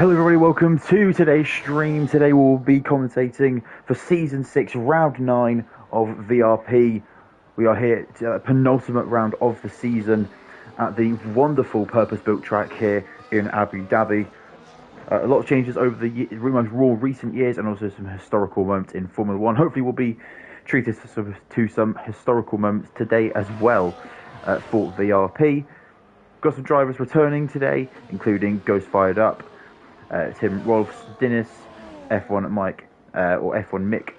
Hello everybody, welcome to today's stream. Today we'll be commentating for Season 6, Round 9 of VRP. We are here at the penultimate round of the season at the wonderful purpose-built track here in Abu Dhabi. A lot of changes over the most raw recent years and also some historical moments in Formula 1. Hopefully we'll be treated to some historical moments today as well for VRP. Got some drivers returning today, including Ghost Fired Up, Tim Rolfs, Dennis, F1 Mike, or F1 Mick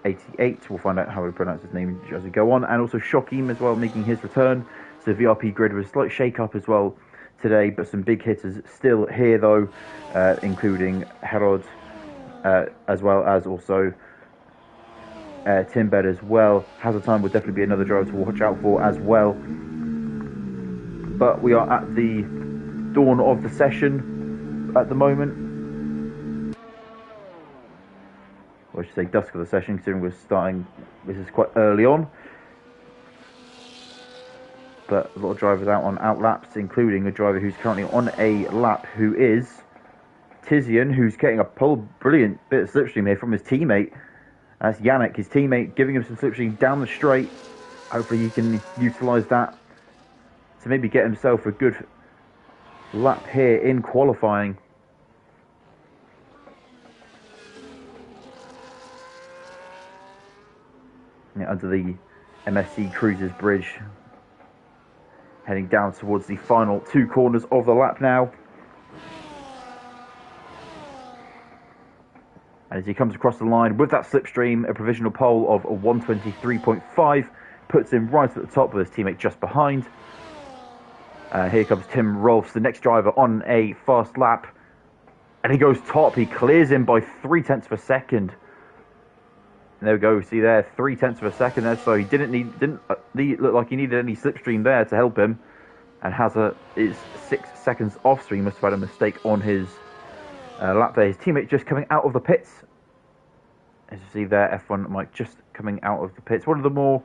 88. We'll find out how we pronounce his name as we go on. And also Shokim as well, making his return. So the VRP grid was a slight shake-up as well today, but some big hitters still here though, including Herod, as well as also Timbed as well. Hazard Time will definitely be another driver to watch out for as well. But we are at the dawn of the session at the moment, or I should say dusk of the session, considering we're starting, this is quite early on, but a lot of drivers out on outlaps, including a driver who's currently on a lap, who is Tizian, who's getting a brilliant bit of slipstream here from his teammate. That's Yannick, his teammate, giving him some slipstream down the straight. Hopefully he can utilise that to maybe get himself a good lap here in qualifying. Under the MSC Cruisers Bridge, heading down towards the final two corners of the lap now. And as he comes across the line with that slipstream, a provisional pole of 123.5 puts him right at the top with his teammate just behind. Here comes Tim Rolfs, the next driver on a fast lap, and he goes top. He clears him by 0.3 of a second. And there we go. See there, 0.3 of a second there. So he didn't look like he needed any slipstream there to help him. And Hazard is 6 seconds off, so he must have had a mistake on his lap there. His teammate just coming out of the pits. As you see there, F1 Mike just coming out of the pits. One of the more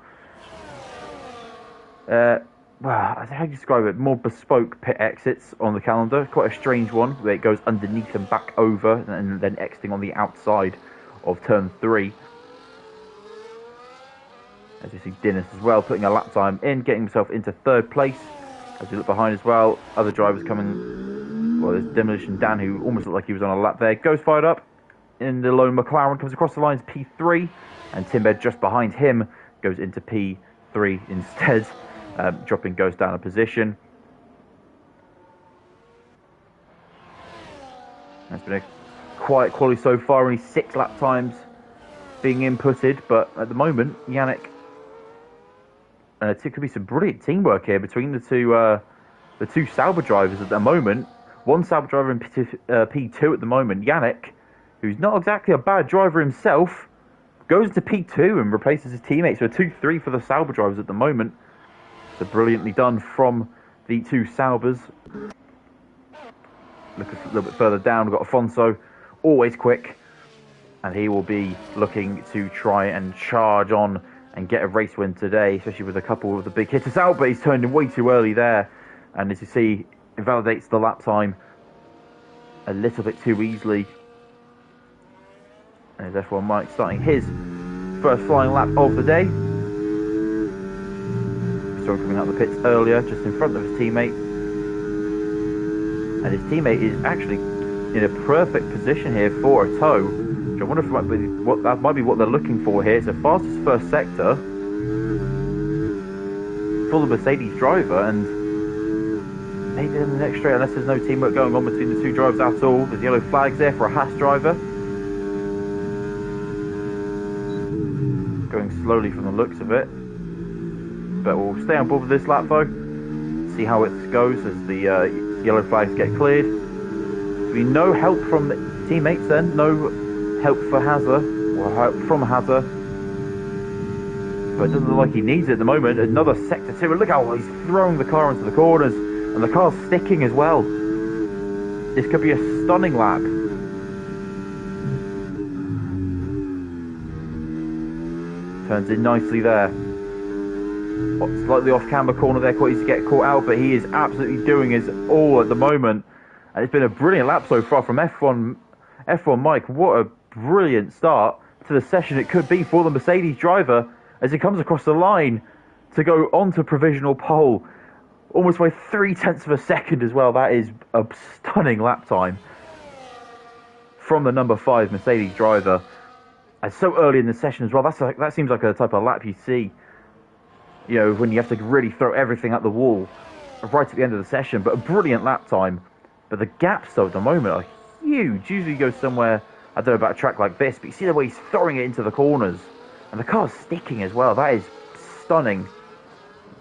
well, how do you describe it? More bespoke pit exits on the calendar. Quite a strange one, where it goes underneath and back over, and then exiting on the outside of turn 3. As you see Dennis as well, putting a lap time in, getting himself into 3rd place. As you look behind as well, other drivers coming. Well, there's Demolition Dan, who almost looked like he was on a lap there. Goes fired up in the lone McLaren, comes across the lines P3, and Timbed just behind him goes into P3 instead. Dropping Ghost down a position. It's been a quiet quality so far, only 6 lap times being inputted, but at the moment, Yannick, it could be some brilliant teamwork here between the two Sauber drivers at the moment. One Sauber driver in P2 at the moment. Yannick, who's not exactly a bad driver himself, goes to P2 and replaces his teammate. So a 2-3 for the Sauber drivers at the moment. So brilliantly done from the two Saubers. Look a little bit further down, we've got Afonso, always quick. And he will be looking to try and charge on and get a race win today, especially with a couple of the big hitters out, but he's turned in way too early there. And as you see, it validates the lap time a little bit too easily. And there's F1 Mike starting his first flying lap of the day. Saw him coming out of the pits earlier, just in front of his teammate. And his teammate is actually in a perfect position here for a tow. I wonder if that might be what they're looking for here. It's the fastest first sector for the Mercedes driver, and maybe in the next straight, unless there's no teamwork going on between the two drivers at all. There's yellow flags there for a Haas driver. Going slowly from the looks of it. But we'll stay on board with this lap though. See how it goes as the yellow flags get cleared. There'll be no help from the teammates then. No help for Hazard, or help from Hazard, but it doesn't look like he needs it at the moment. Another sector 2, and look how he's throwing the car into the corners, and the car's sticking as well. This could be a stunning lap. Turns in nicely there. Slightly off camber corner there, quite easy to get caught out, but he is absolutely doing his all at the moment. And it's been a brilliant lap so far from F1 Mike. What a brilliant start to the session it could be for the Mercedes driver as he comes across the line to go onto provisional pole. Almost by 0.3 of a second as well. That is a stunning lap time from the number 5 Mercedes driver. And so early in the session as well. That seems like a type of lap you see, you know, when you have to really throw everything at the wall right at the end of the session. But a brilliant lap time. But the gaps, though, at the moment are huge. Usually you go somewhere, I don't know about a track like this, but you see the way he's throwing it into the corners. And the car's sticking as well. That is stunning.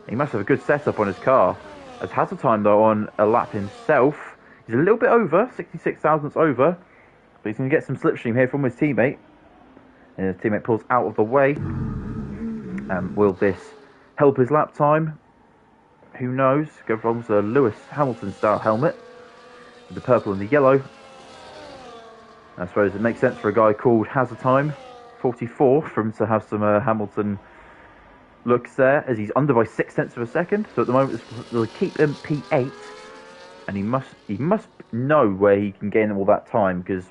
He must have a good setup on his car. As Hazard time, though, on a lap himself, he's a little bit over, 66 thousandths over. But he's going to get some slipstream here from his teammate. And his teammate pulls out of the way. Will this help his lap time? Who knows? Go from the Lewis Hamilton style helmet with the purple and the yellow. I suppose it makes sense for a guy called Hazard Time 44 for him to have some Hamilton looks there, as he's under by 0.6 of a second. So at the moment they'll keep him P8, and he must know where he can gain all that time, because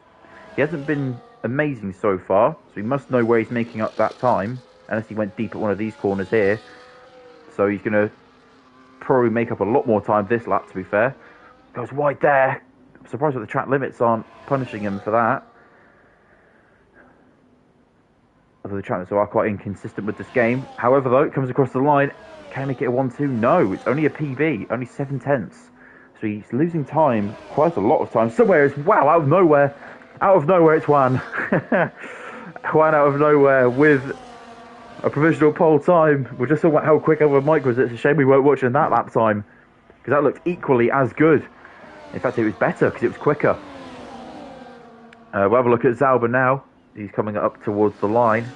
he hasn't been amazing so far. So he must know where he's making up that time, unless he went deep at one of these corners here. So he's going to probably make up a lot more time this lap, to be fair. Goes wide there. I'm surprised that the track limits aren't punishing him for that. Although the track limits are quite inconsistent with this game. However, though, it comes across the line. Can he make it a 1-2? No, it's only a PB, only 0.7. So he's losing time, quite a lot of time. Somewhere is, wow, out of nowhere it's Juan. Juan out of nowhere with a provisional pole time. We're just talking about how quick over Mike was. It's a shame we weren't watching that lap time, because that looked equally as good. In fact, it was better because it was quicker. We'll have a look at Zauber now. He's coming up towards the line.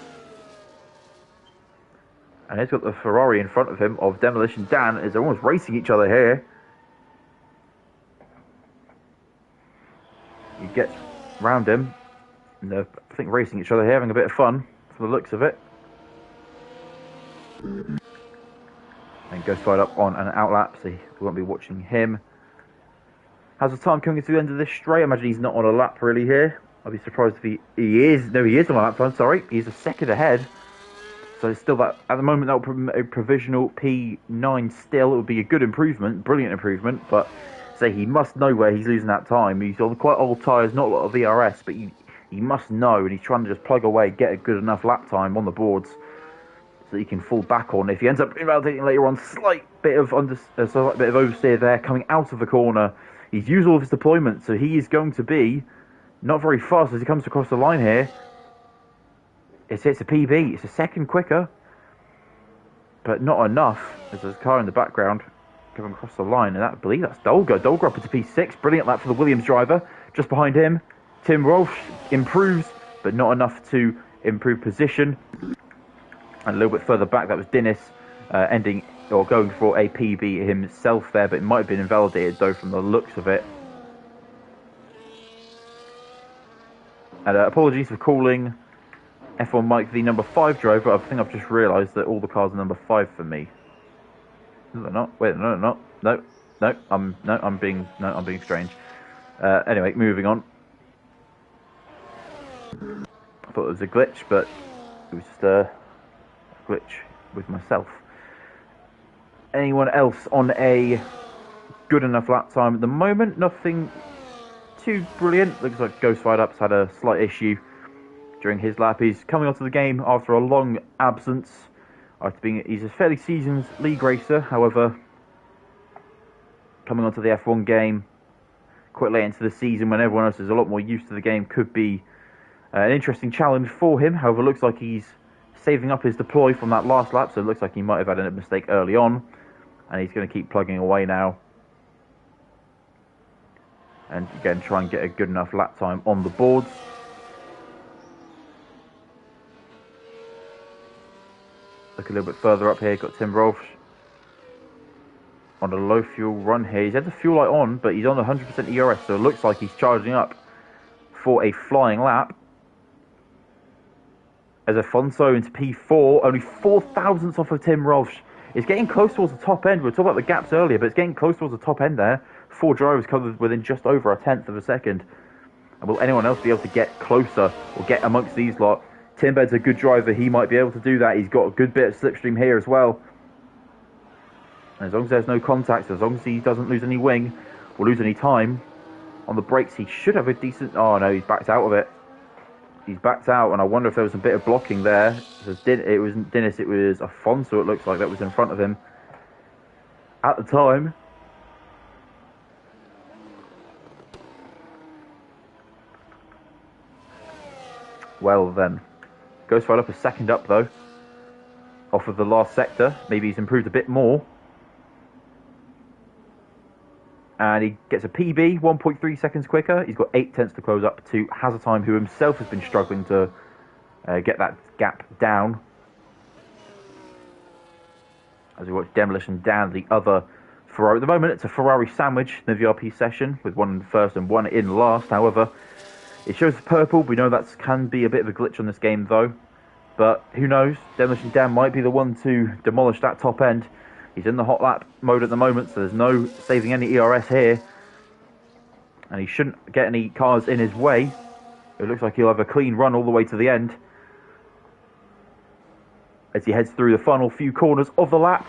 And he's got the Ferrari in front of him of Demolition Dan, as they're almost racing each other here. He gets round him. And they're, I think, racing each other here, having a bit of fun, from the looks of it. And goes right up on an outlap, so we won't be watching him. How's the time coming to the end of this straight? I imagine he's not on a lap really here. I'd be surprised if he is. No, he is on a lap time, sorry. He's a second ahead. So it's still that, at the moment, that will be a provisional P9 still. It would be a good improvement, brilliant improvement, but say he must know where he's losing that time. He's on quite old tyres, not a lot of VRS, but he must know, and he's trying to just plug away, get a good enough lap time on the boards so he can fall back on. If he ends up invalidating later on, slight bit of oversteer there, coming out of the corner. He's used all of his deployment, so he is going to be not very fast as he comes across the line here. It's a PB. It's a second quicker, but not enough. As there's a car in the background coming across the line, and I believe that's Dolga. Dolga up into P6. Brilliant lap for the Williams driver. Just behind him, Tim Rolfe improves, but not enough to improve position. And a little bit further back, that was Dennis ending or going for a PB himself there, but it might have been invalidated though from the looks of it. And apologies for calling F1 Mike the number 5 driver. I think I've just realised that all the cars are number 5 for me. No, they're not. Wait, no, they're not. No, I'm being strange. Anyway, moving on. I thought it was a glitch, but it was just a glitch with myself. Anyone else on a good enough lap time at the moment? Nothing too brilliant. Looks like Ghost Fired Up's had a slight issue during his lap. He's coming onto the game after a long absence. He's a fairly seasoned league racer, however, coming onto the F1 game quite late into the season when everyone else is a lot more used to the game could be an interesting challenge for him. However, it looks like he's saving up his deploy from that last lap, so it looks like he might have had a mistake early on, and he's going to keep plugging away now. And again, try and get a good enough lap time on the boards. Look a little bit further up here, got Tim Rolfe on a low fuel run here. He's had the fuel light on, but he's on 100% ERS, so it looks like he's charging up for a flying lap. As Afonso into P4, only 4 thousandths off of Tim Rolfe. It's getting close towards the top end. We were talking about the gaps earlier, but it's getting close towards the top end there. 4 drivers covered within just over a tenth of a second. And will anyone else be able to get closer or get amongst these lot? Timbed's a good driver. He might be able to do that. He's got a good bit of slipstream here as well. And as long as there's no contact, as long as he doesn't lose any wing or lose any time on the brakes, he should have a decent... Oh, no, he's backed out of it. He's backed out, and I wonder if there was a bit of blocking there. It wasn't Dennis, it was Afonso, it looks like, that was in front of him at the time. Well then, goes right up a second up though, off of the last sector. Maybe he's improved a bit more. And he gets a PB, 1.3 seconds quicker. He's got 8 tenths to close up to Hazzetime, who himself has been struggling to get that gap down. As we watch Demolition Dan, the other Ferrari. At the moment, it's a Ferrari sandwich in the VRP session, with one in first and one in last. However, it shows the purple. We know that can be a bit of a glitch on this game, though. But who knows? Demolition Dan might be the one to demolish that top end. He's in the hot lap mode at the moment, so there's no saving any ERS here. And he shouldn't get any cars in his way. It looks like he'll have a clean run all the way to the end. As he heads through the final few corners of the lap,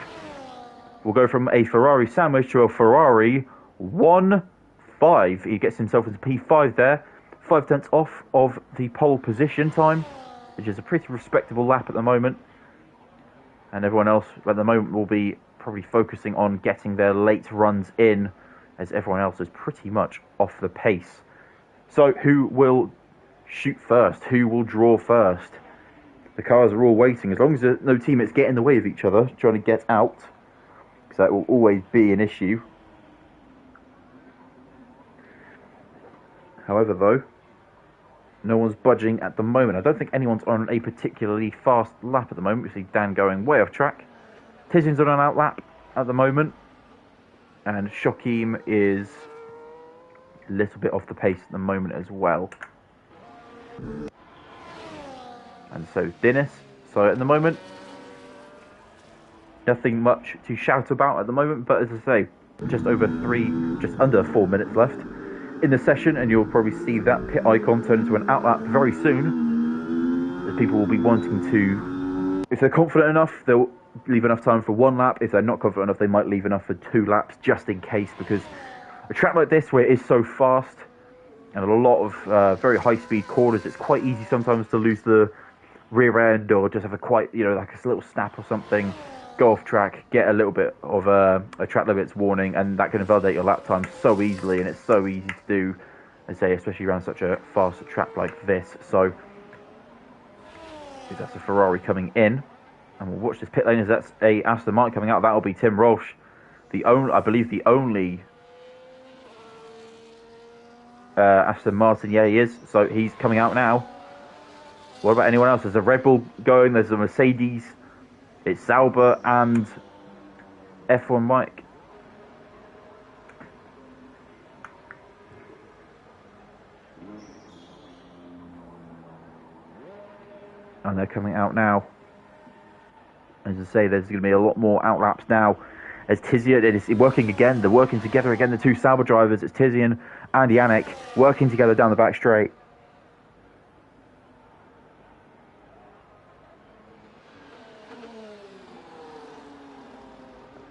we'll go from a Ferrari sandwich to a Ferrari 1.5. He gets himself into P5 there. 5 tenths off of the pole position time, which is a pretty respectable lap at the moment. And everyone else at the moment will be probably focusing on getting their late runs in, as everyone else is pretty much off the pace. So who will shoot first? Who will draw first? The cars are all waiting. As long as no teammates get in the way of each other, trying to get out, because that will always be an issue. However, though, no one's budging at the moment. I don't think anyone's on a particularly fast lap at the moment. We see Dan going way off track. Tizian's on an out lap at the moment. And Shokim is a little bit off the pace at the moment as well. And so Dennis. So at the moment, nothing much to shout about at the moment. But as I say, just under 4 minutes left in the session, and you'll probably see that pit icon turn into an outlap very soon, as people will be wanting to, if they're confident enough, they'll leave enough time for 1 lap. If they're not confident enough, they might leave enough for 2 laps, just in case, because a track like this, where it is so fast and a lot of very high speed corners, it's quite easy sometimes to lose the rear end, or just have a quite, like a little snap or something, go off track, get a little bit of a track limits warning, and that can invalidate your lap time so easily, and it's so easy to do, I say, especially around such a fast track like this. So that's a Ferrari coming in, and we'll watch this pit lane as that's a Aston Martin coming out. That'll be Tim Rolfe, I believe the only Aston Martin. Yeah, he is. So he's coming out now. What about anyone else? There's a Red Bull going, there's a Mercedes, it's Sauber and F1 Mike. And they're coming out now. As I say, there's going to be a lot more outlaps now. As Tizian is working again, they're working together again, the two Sauber drivers. It's Tizian and Yannick working together down the back straight.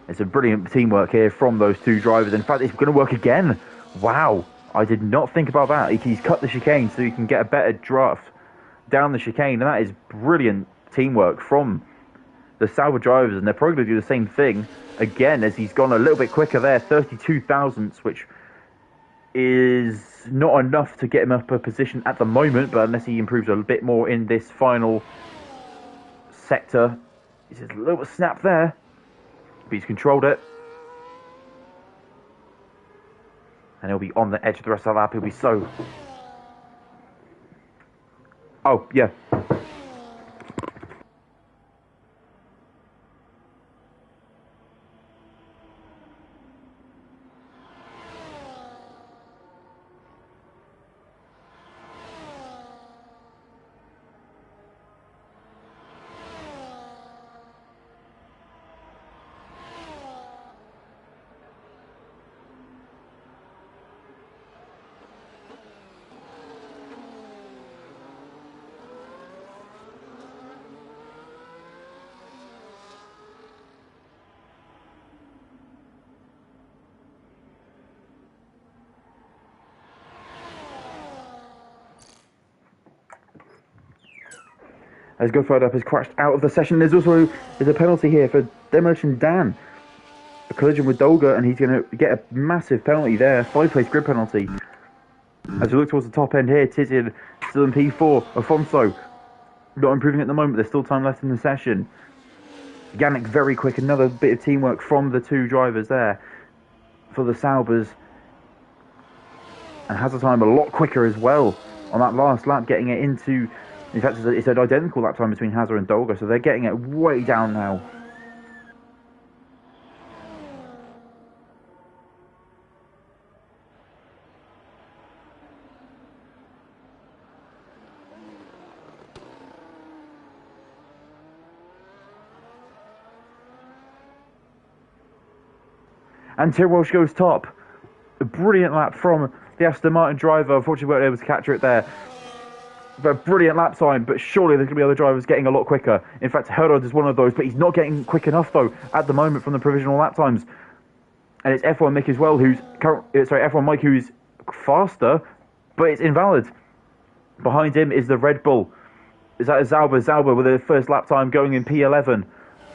It's a brilliant teamwork here from those two drivers. In fact, it's going to work again. Wow, I did not think about that. He's cut the chicane so he can get a better draft down the chicane, and that is brilliant teamwork from the Sauber drivers, and they're probably going to do the same thing again, as he's gone a little bit quicker there, 32 thousandths, which is not enough to get him up a position at the moment, but unless he improves a bit more in this final sector. He's just a little bit snap there. But he's controlled it. And he'll be on the edge of the rest of the lap. He'll be so... Oh, yeah. as Goodfried Up has crashed out of the session. There's a penalty here for Demolition Dan. A collision with Dolga, and he's going to get a massive penalty there. 5-place grid penalty. As we look towards the top end here, Tizian still in P4. Afonso not improving at the moment. There's still time left in the session. Yannick very quick. Another bit of teamwork from the two drivers there for the Saubers. And has the time a lot quicker as well on that last lap, getting it into... In fact, it's an identical lap time between Hazard and Dolga, so they're getting it way down now. And Tim Walsh goes top. A brilliant lap from the Aston Martin driver. Unfortunately, we weren't able to capture it there. But a brilliant lap time, but surely there's going to be other drivers getting a lot quicker. In fact, Herod is one of those, but he's not getting quick enough, though, at the moment from the provisional lap times. And it's F1 Mick as well, F1 Mike, who's faster, but it's invalid. Behind him is the Red Bull. Is that Zauber with the first lap time going in P11.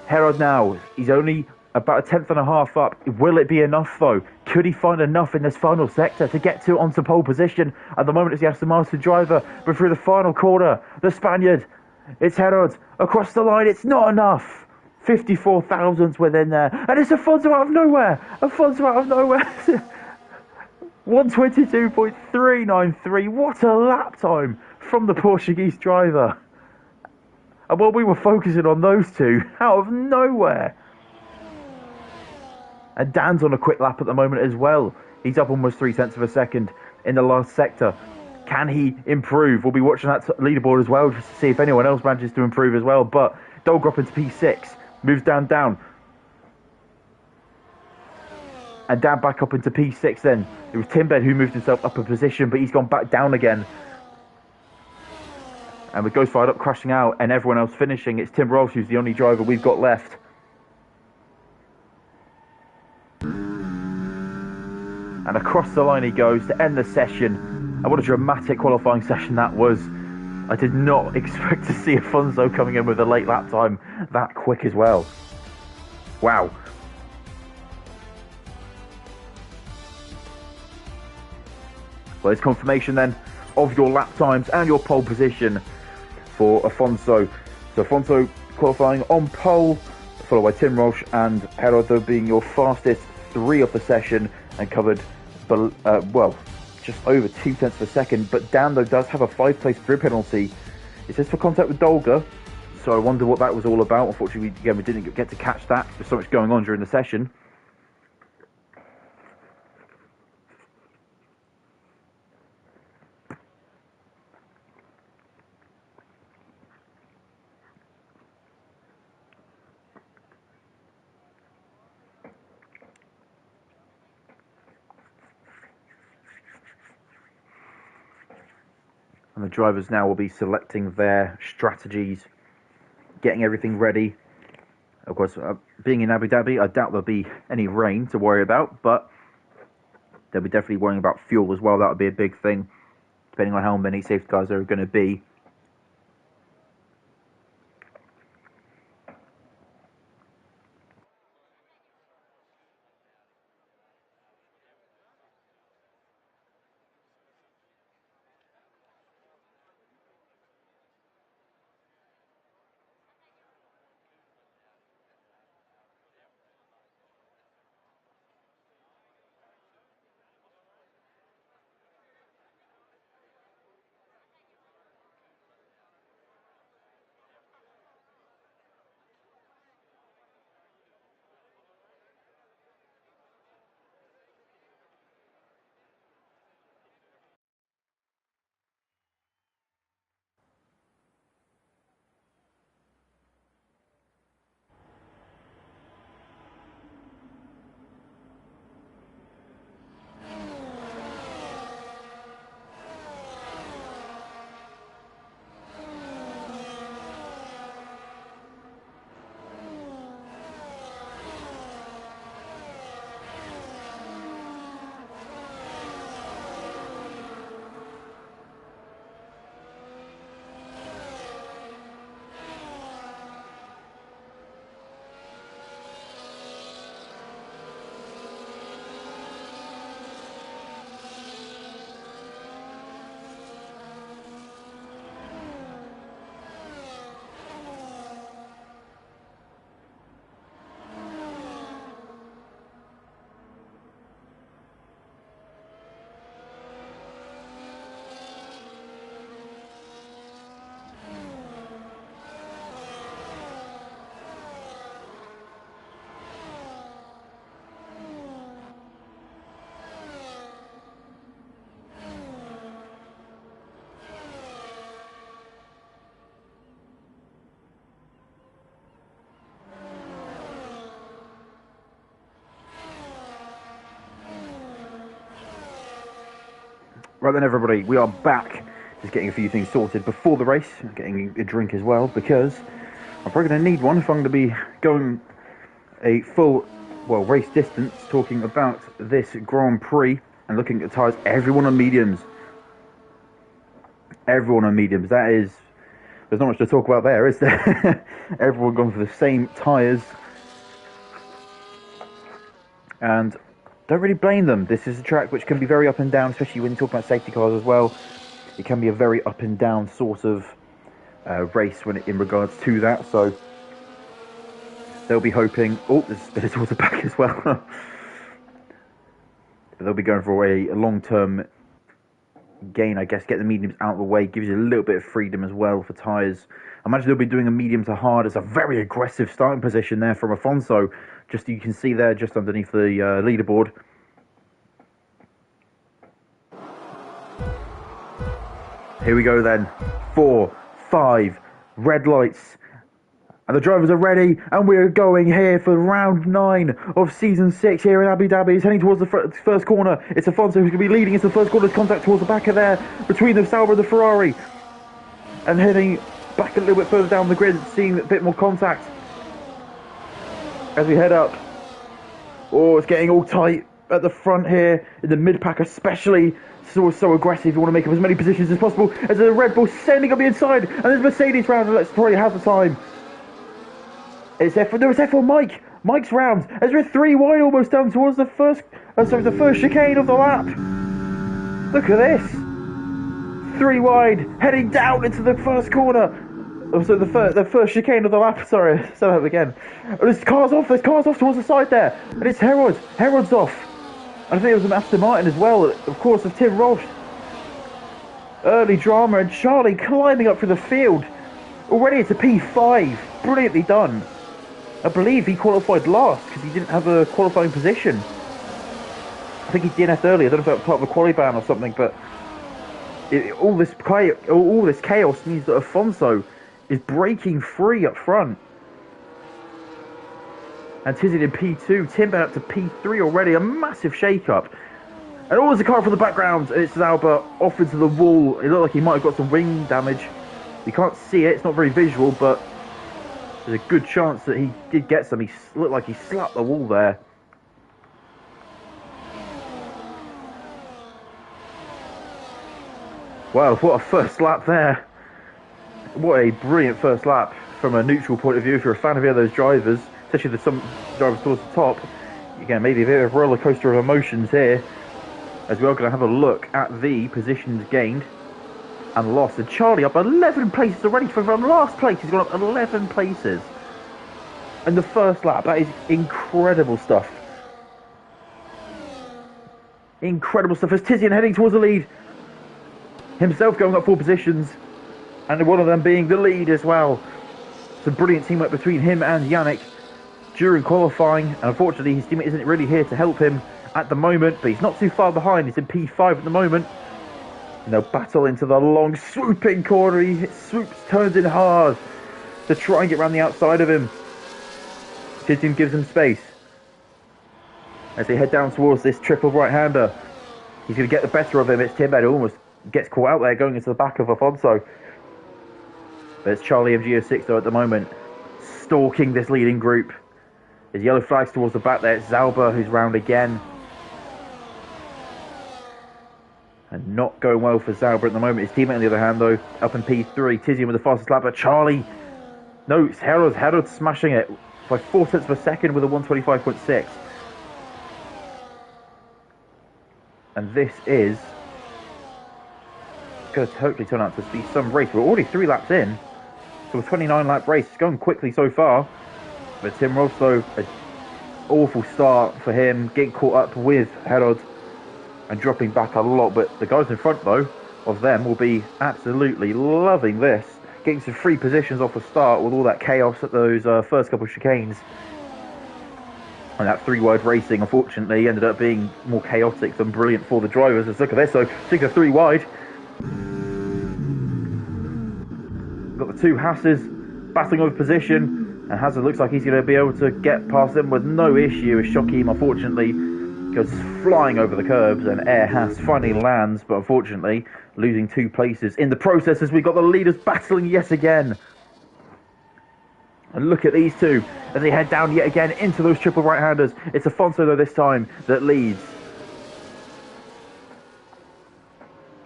Herod now, he's only about a tenth and a half up. Will it be enough, though? Could he find enough in this final sector to get onto pole position? At the moment, it's the Aston Martin driver, but through the final corner, the Spaniard, it's Herod across the line. It's not enough. 54 thousandths within there, and it's Afonso out of nowhere. 122.393. What a lap time from the Portuguese driver. And while we were focusing on those two, out of nowhere. And Dan's on a quick lap at the moment as well. He's up almost 0.3 of a second in the last sector. Can he improve? We'll be watching that leaderboard as well, just to see if anyone else manages to improve as well. But Dolga up into P6, moves down. And Dan back up into P6 then. It was Timbed who moved himself up a position, but he's gone back down again. And with Ghost Fired Up crashing out and everyone else finishing, it's Tim Ross who's the only driver we've got left. And across the line he goes to end the session. And what a dramatic qualifying session that was. I did not expect to see Afonso coming in with a late lap time that quick as well. Wow. Well, it's confirmation then of your lap times and your pole position for Afonso. So Afonso qualifying on pole, followed by Tim Roche and Gerardo being your fastest three of the session and covered, just over 0.2 of a second. But Dan, though, does have a 5-place grid penalty. It says for contact with Dolga, so I wonder what that was all about. Unfortunately, we didn't get to catch that. There's so much going on during the session. And the drivers now will be selecting their strategies, getting everything ready. Of course, being in Abu Dhabi, I doubt there'll be any rain to worry about, but they'll be definitely worrying about fuel as well. That would be a big thing, depending on how many safety cars there are going to be. Right then, everybody, we are back. Just getting a few things sorted before the race, getting a drink as well, because I'm probably going to need one if I'm going to be going a full, race distance, talking about this Grand Prix and looking at tyres. Everyone on mediums. Everyone on mediums. That is, there's not much to talk about there, is there? Everyone gone for the same tyres. And don't really blame them. This is a track which can be very up and down, especially when you talk about safety cars as well. It can be a very up and down sort of race in regards to that. So they'll be hoping. Oh, there's a bit towards the back as well. They'll be going for a long-term gain, I guess. Get the mediums out of the way, gives you a little bit of freedom as well for tyres. I imagine they'll be doing a medium to hard. It's a very aggressive starting position there from Afonso. Just you can see there, just underneath the leaderboard. Here we go then. 4, 5, red lights. And the drivers are ready, and we're going here for round 9 of season 6 here in Abu Dhabi. It's heading towards the first corner. It's Afonso who's going to be leading into the first corner. Contact towards the back of there between the Sauber and the Ferrari. And heading back a little bit further down the grid, seeing a bit more contact as we head up. Oh, it's getting all tight at the front here, in the mid-pack especially. So aggressive. You want to make up as many positions as possible. As the Red Bull sending up the inside, and there's Mercedes round, and let's probably have the time. It's F1. There was F1 Mike. Mike's round. As we're 3 wide, almost down towards the first chicane of the lap. Look at this. 3 wide, heading down into the first corner. So the first chicane of the lap. Sorry, say that again. There's cars off. There's cars off towards the side there, and it's Herod. Herod's off. I think it was an Aston Martin as well, of course, of Tim Roche. Early drama, and Charlie climbing up through the field. Already it's a P5. Brilliantly done. I believe he qualified last because he didn't have a qualifying position. I think he DNF'd earlier. I don't know if that was part of the quali ban or something, but all this chaos means that Afonso is breaking free up front. And Tizian in P2, Timber up to P3 already, a massive shake-up. And always a car from the background, and it's Sauber off into the wall. It looked like he might have got some wing damage. You can't see it, it's not very visual, but there's a good chance that he did get some. He looked like he slapped the wall there. Wow, what a first lap there. What a brilliant first lap from a neutral point of view. If you're a fan of any of those drivers, especially the some drivers towards the top, again, maybe a bit of a roller coaster of emotions here, as we are going to have a look at the positions gained and lost. And Charlie up 11 places already from last place. He's gone up 11 places in the first lap. That is incredible stuff. Incredible stuff. As Tizian heading towards the lead, himself going up 4 positions, and one of them being the lead as well. Some brilliant teamwork between him and Yannick during qualifying, and unfortunately his teammate isn't really here to help him at the moment, but he's not too far behind. He's in P5 at the moment, and they'll battle into the long swooping corner. He swoops, turns in hard to try and get around the outside of him. Tizian gives him space as they head down towards this triple right-hander. He's going to get the better of him. It's Timber who almost gets caught out there going into the back of Afonso. But it's Charlie MG06 though at the moment, stalking this leading group. There's yellow flags towards the back there. It's Sauber who's round again. And not going well for Sauber at the moment. His teammate on the other hand though, up in P3. Tizian with the fastest lap, but Charlie, no, it's Herod smashing it by 4 tenths per second with a 125.6. And this is going to hopefully turn out to be some race. We're already 3 laps in, so a 29 lap race. It's going quickly so far. But Tim Ross, though, an awful start for him, getting caught up with Herod and dropping back a lot. But the guys in front, though, of them will be absolutely loving this. Getting some free positions off the start with all that chaos at those first couple of chicanes. And that 3-wide racing, unfortunately, ended up being more chaotic than brilliant for the drivers. Let's look at this, so take a 3-wide. Got the 2 Hasses battling over position, and Hazard looks like he's going to be able to get past them with no issue. As Shokim, unfortunately, goes flying over the curbs, and Air Haas finally lands, but unfortunately losing 2 places in the process as we've got the leaders battling yet again. And look at these two as they head down yet again into those triple right-handers. It's Afonso, though, this time that leads.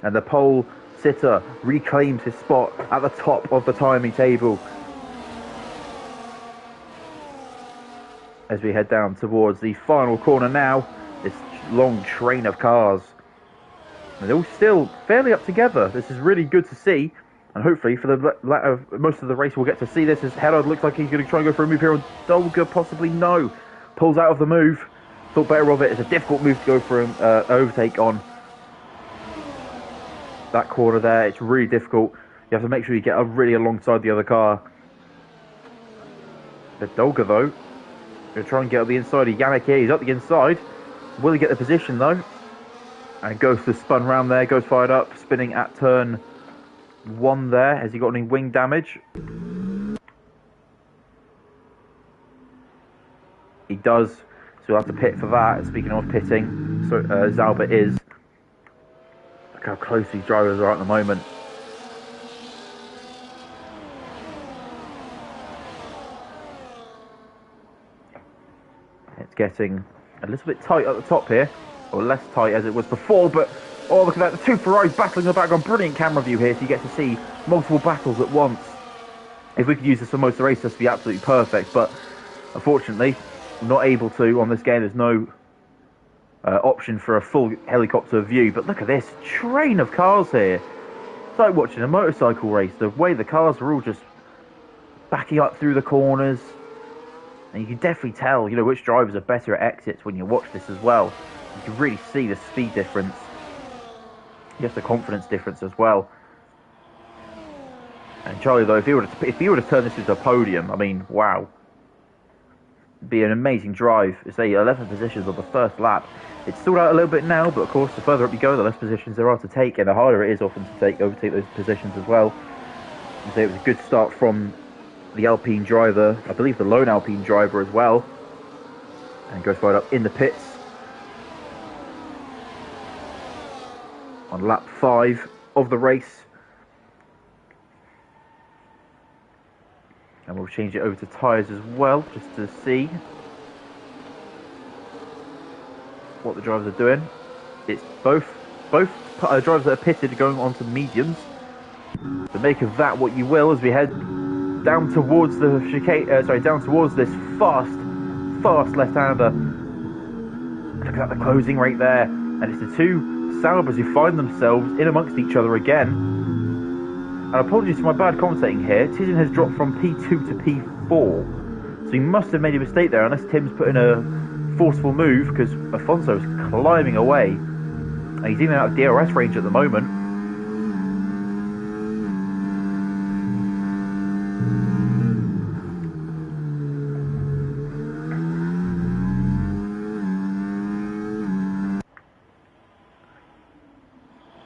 And the pole sitter reclaims his spot at the top of the timing table. As we head down towards the final corner now, this long train of cars. And they're all still fairly up together. This is really good to see. And hopefully for the most of the race we'll get to see this as Herod looks like he's going to try and go for a move here on Dolga, possibly no. Pulls out of the move. Thought better of it. It's a difficult move to go for an overtake on that corner there. It's really difficult. You have to make sure you get really alongside the other car. But Dolga though, going to try and get up the inside of Yannick here. He's up the inside. Will he get the position though? And goes to spun round there, goes fired up, spinning at turn 1 there. Has he got any wing damage? He does, so we'll have to pit for that. Speaking of pitting, so Zalba is. Look how close these drivers are at the moment. It's getting a little bit tight at the top here, or less tight as it was before, but oh, look at that, the 2 Ferraris battling in the background. Brilliant camera view here, so you get to see multiple battles at once. If we could use this for most of the race, this would be absolutely perfect, but unfortunately, not able to on this game. There's no option for a full helicopter view, but look at this train of cars here. It's like watching a motorcycle race. The way the cars are all just backing up through the corners, and you can definitely tell, you know, which drivers are better at exits when you watch this as well. You can really see the speed difference. Just the confidence difference as well. And Charlie, though, if he were to turn this into a podium, I mean, wow. It'd be an amazing drive. It's 11 positions on the first lap. It's stalled out a little bit now, but of course, the further up you go, the less positions there are to take, and the harder it is often to overtake those positions as well. And so it was a good start from the Alpine driver, I believe the lone Alpine driver as well. And goes right up in the pits. On lap 5 of the race. And we'll change it over to tyres as well, just to see what the drivers are doing. It's both drivers that are pitted going on to mediums. So make of that what you will as we head down towards the chicane, down towards this fast left-hander. Look at the closing right there. And it's the 2 Saubers who find themselves in amongst each other again. And apologies for my bad commentating here. Tizian has dropped from P2 to P4. So he must have made a mistake there, unless Tim's put in a forceful move, because Afonso's climbing away. And he's even out of DRS range at the moment.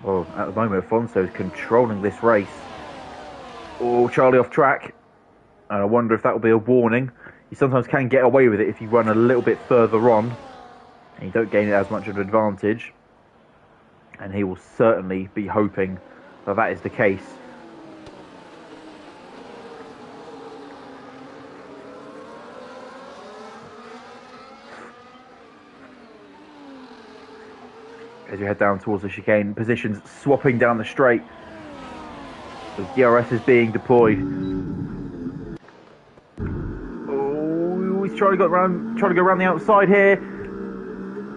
Well, at the moment, Afonso is controlling this race. Oh, Charlie off track. And I wonder if that will be a warning. You sometimes can get away with it if you run a little bit further on and you don't gain as much of an advantage. And he will certainly be hoping that that is the case. As you head down towards the chicane, positions swapping down the straight. The DRS is being deployed. Oh, he's trying to go around the outside here.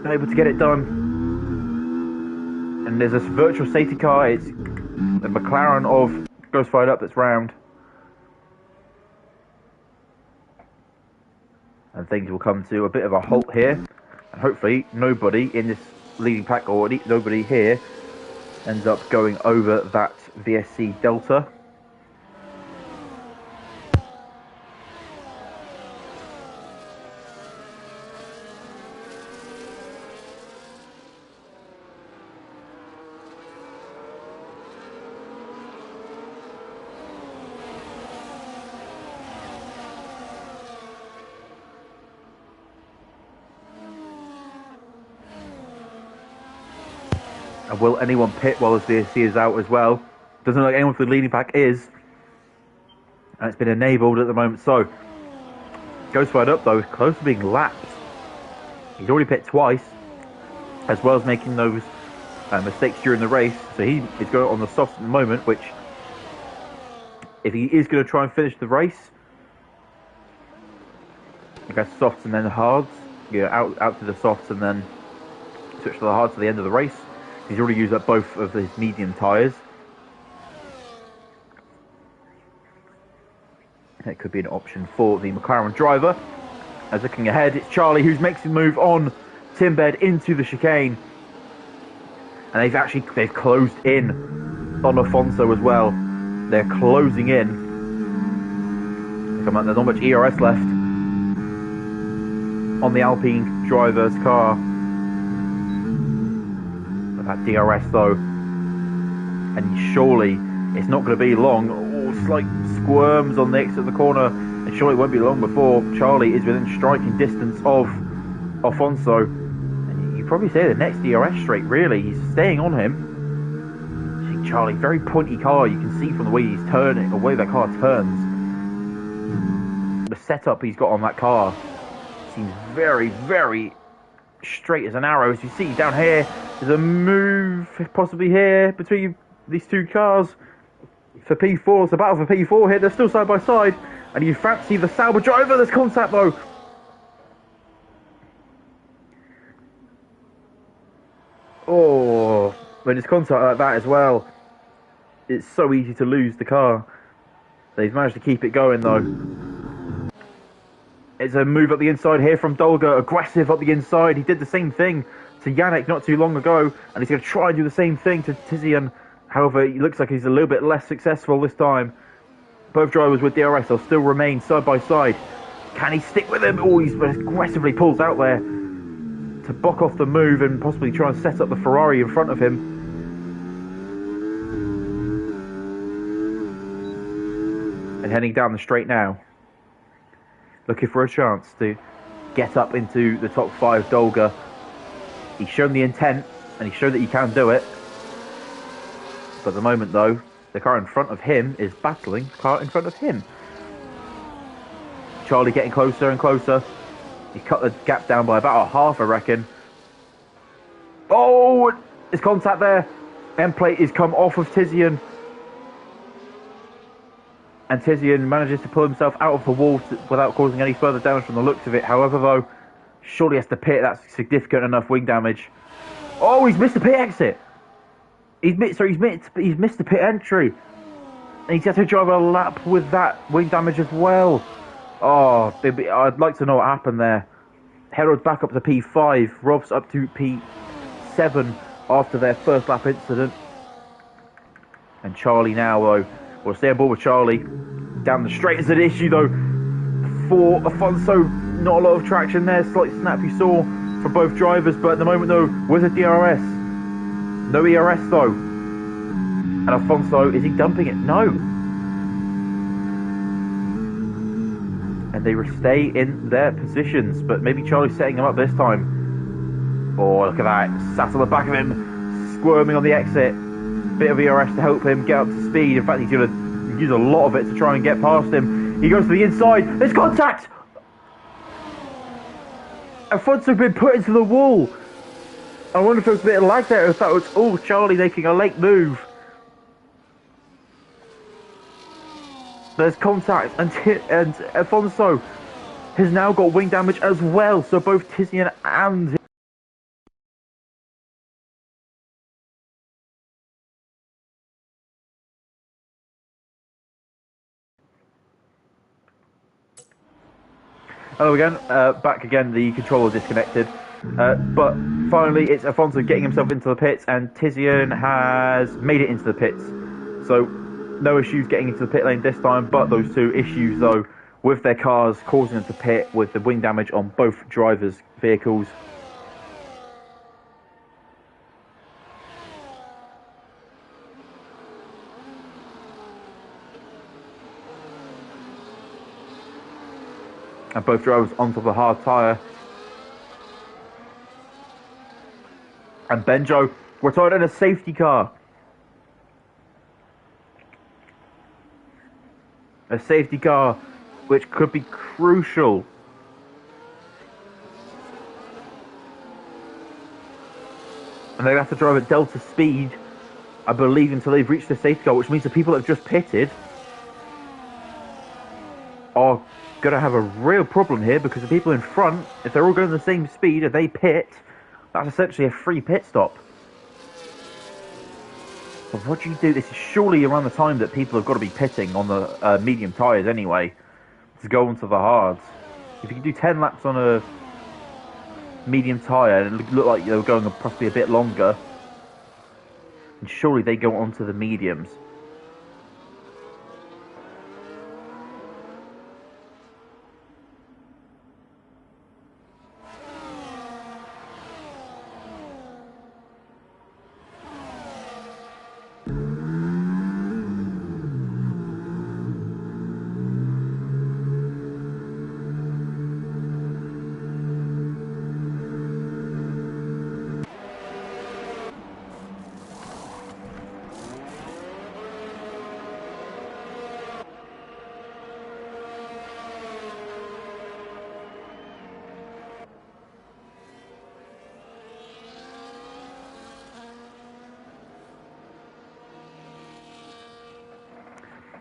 Not able to get it done. And there's a virtual safety car. It's the McLaren of Ghost Fired Up that's round. And things will come to a bit of a halt here. And hopefully nobody in this leading pack, or nobody here, ends up going over that VSC Delta. And will anyone pit while the DSC is out as well? Doesn't look like anyone for the leading pack is. And it's been enabled at the moment. So, goes fired up though, close to being lapped. He's already pit twice, as well as making those mistakes during the race. So he is going on the softs at the moment, which, if he is going to try and finish the race, I guess softs and then hards. Out to the softs and then switch to the hards at the end of the race. He's already used up both of his medium tyres. It could be an option for the McLaren driver. As looking ahead, it's Charlie who's making the move on Timbed into the chicane. And they've closed in on Afonso as well. They're closing in. Come on, there's not much ERS left on the Alpine driver's car. But that DRS though, and surely it's not going to be long. Oh, slight squirms on the exit of the corner, and surely it won't be long before Charlie is within striking distance of Afonso. And you probably say the next DRS straight, really. He's staying on him. See Charlie, very pointy car. You can see from the way he's turning, the way that car turns. The setup he's got on that car seems very, very straight as an arrow. As you see down here, there's a move possibly here between these two cars for P4. It's a battle for P4 here. They're still side by side, and you fancy the Sauber driver. There's contact though. Oh, when it's contact like that as well, it's so easy to lose the car. They've managed to keep it going though. It's a move up the inside here from Dolga, aggressive up the inside. He did the same thing to Yannick not too long ago, and he's going to try and do the same thing to Tizian. However, it looks like he's a little bit less successful this time. Both drivers with DRS will still remain side by side. Can he stick with him? Oh, he's aggressively pulls out there to block off the move and possibly try and set up the Ferrari in front of him. And heading down the straight now, looking for a chance to get up into the top 5, Dolga. He's shown the intent, and he's shown that he can do it. But at the moment, though, the car in front of him is battling the car in front of him. Charlie getting closer and closer. He's cut the gap down by about a half, I reckon. Oh, there's contact there. End plate is come off of Tizian. And Tizian manages to pull himself out of the wall without causing any further damage from the looks of it. However, though, surely has to pit. That's significant enough wing damage. Oh, he's missed the pit exit. He's missed the pit entry. And he's had to drive a lap with that wing damage as well. Oh, I'd like to know what happened there. Herod's back up to P5. Rob's up to P7 after their first lap incident. And Charlie now, though, we'll stay on board with Charlie. Down the straight is an issue, though, for Afonso. Not a lot of traction there. Slight snap you saw from both drivers. But at the moment, though, with a DRS. No ERS, though. And Afonso, is he dumping it? No. And they stay in their positions. But maybe Charlie's setting him up this time. Oh, look at that. Sat on the back of him. Squirming on the exit. Bit of ERS to help him get up to speed. In fact, he's going to use a lot of it to try and get past him. He goes to the inside. There's contact! Afonso been put into the wall. I wonder if there was a bit of lag there, if that was all Charlie making a late move. There's contact, and Afonso has now got wing damage as well. So both Tizian and hello again, back again, the controller disconnected. But finally, it's Afonso getting himself into the pits, and Tizian has made it into the pits. So, no issues getting into the pit lane this time, but those two issues, though, with their cars causing them to pit with the wing damage on both drivers' vehicles. And both drivers onto the hard tyre. And Benjo We're talking a safety car. A safety car which could be crucial. And they'd have to drive at delta speed, I believe, until they've reached the safety car, which means the people that have just pitted are going to have a real problem here, because the people in front, if they're all going the same speed and they pit, that's essentially a free pit stop. But what do you do? This is surely around the time that people have got to be pitting on the medium tyres anyway, to go onto the hards. If you can do 10 laps on a medium tyre and it look like they were going possibly a bit longer, and surely they go onto the mediums.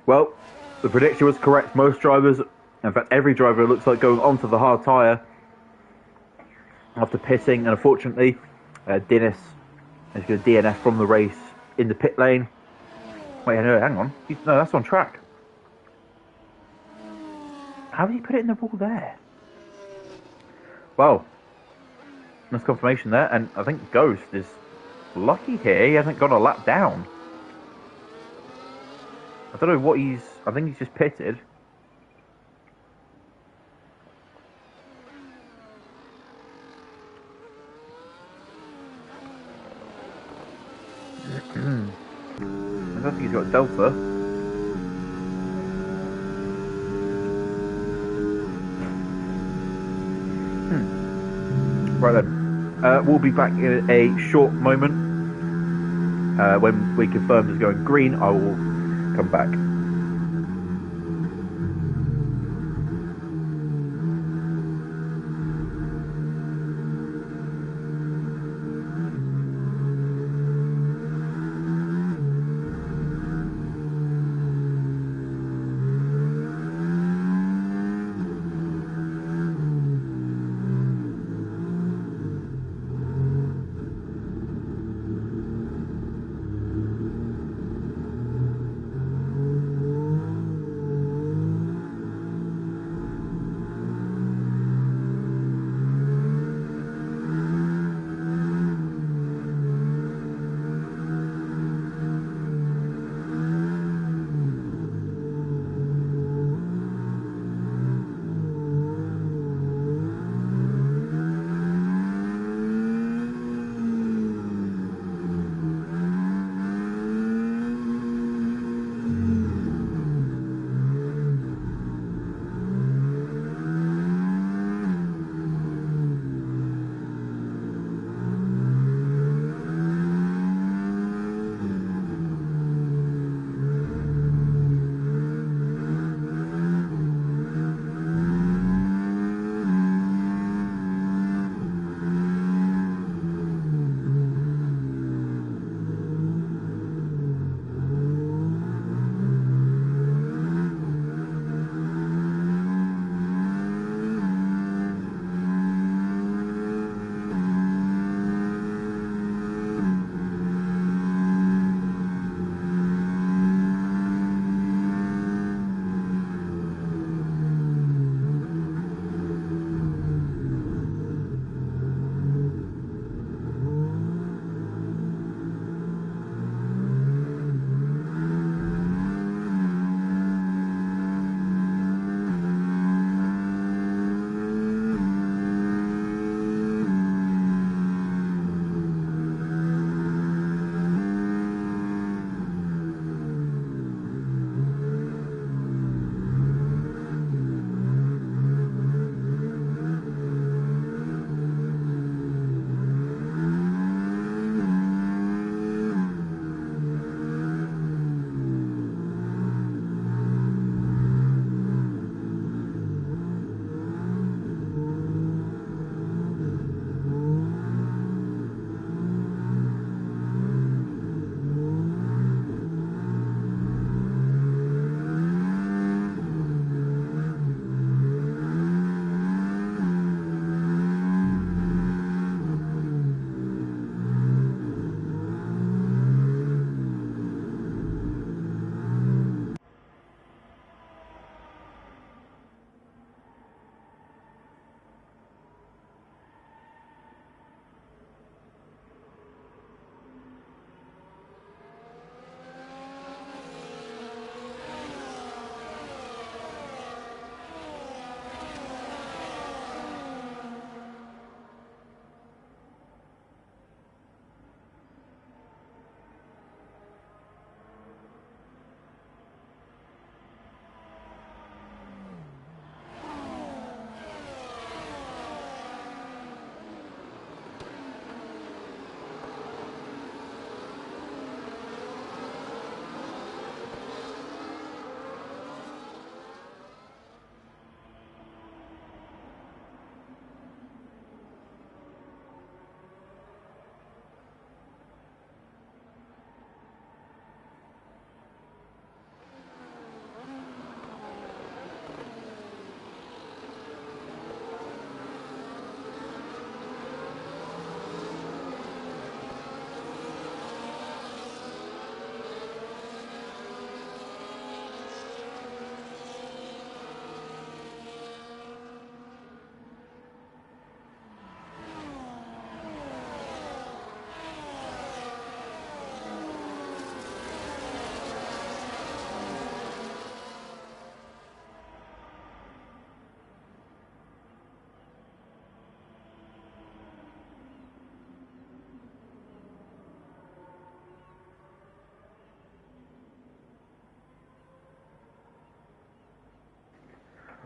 Well, the prediction was correct. Most drivers, in fact every driver, looks like going onto the hard tyre after pitting, and unfortunately Dennis is going to DNF from the race in the pit lane. Wait, no, hang on. No, that's on track. How did he put it in the wall there? Well, that's confirmation there, and I think Ghost is lucky here. He hasn't gone a lap down. I don't know what he's... I think he's just pitted. I don't think he's got Delta. Right then. We'll be back in a short moment. When we confirm it's going green, I will come back.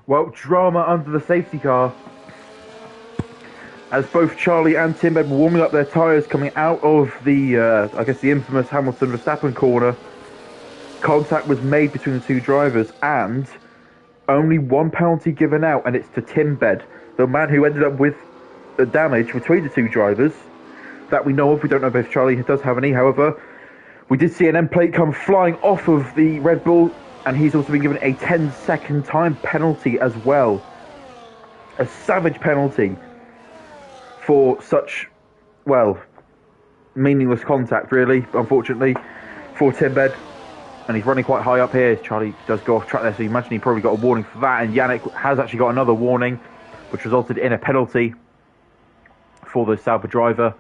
Well, drama under the safety car. As both Charlie and Tim were warming up their tyres coming out of the, I guess the infamous Hamilton-Verstappen corner, contact was made between the two drivers and only one penalty given out, and it's to Tim Bed, the man who ended up with the damage between the two drivers that we know of. We don't know if Charlie does have any, however, we did see an end plate come flying off of the Red Bull, and he's also been given a 10-second time penalty as well. A savage penalty for such, well, meaningless contact, really, unfortunately, for Tim Bed. And he's running quite high up here. Charlie does go off track there, so you imagine he probably got a warning for that. And Yannick has actually got another warning, which resulted in a penalty for the Sauber driver.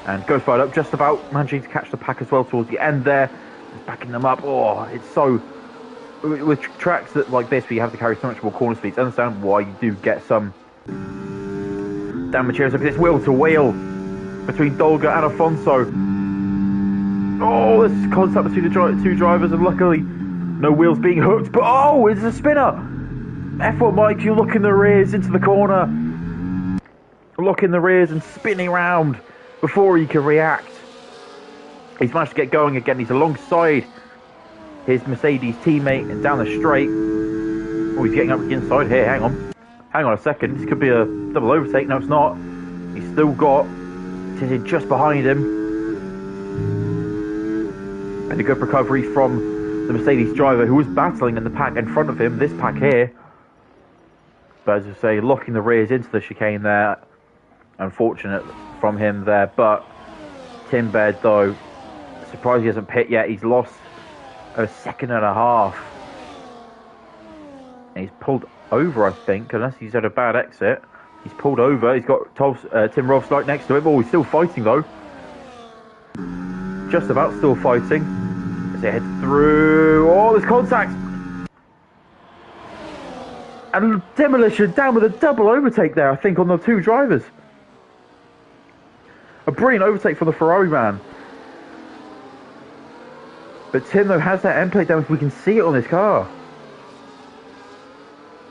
And goes fired up, just about managing to catch the pack as well towards the end there. He's backing them up. Oh, it's so... With tracks that like this, where you have to carry so much more corner speeds, I understand why you do get some damage here. So it's wheel to wheel between Dolga and Afonso. Oh, this is contact between the two drivers, and luckily no wheels being hooked. But oh, it's a spinner. F1 Mike, you look in the rears into the corner. Look in the rears and spinning around before he can react. He's managed to get going again. He's alongside his Mercedes teammate and down the straight. Oh, he's getting up the inside here. Hang on a second. This could be a double overtake. No, it's not. He's still got Tizzy just behind him. And a good recovery from the Mercedes driver, who was battling in the pack in front of him, this pack here. But as I say, locking the rears into the chicane there. Unfortunate from him there. But Tim Baird, though, surprised he hasn't pit yet. He's lost a second and a half. And he's pulled over, I think, unless he's had a bad exit. He's pulled over. He's got Tim Rolfs right next to him. Oh, he's still fighting, though. Just about still fighting. As they head through. Oh, there's contact. And Demolition down with a double overtake there, I think, on the two drivers. A brilliant overtake from the Ferrari man. But Tim, though, has that end plate damage. We can see it on his car.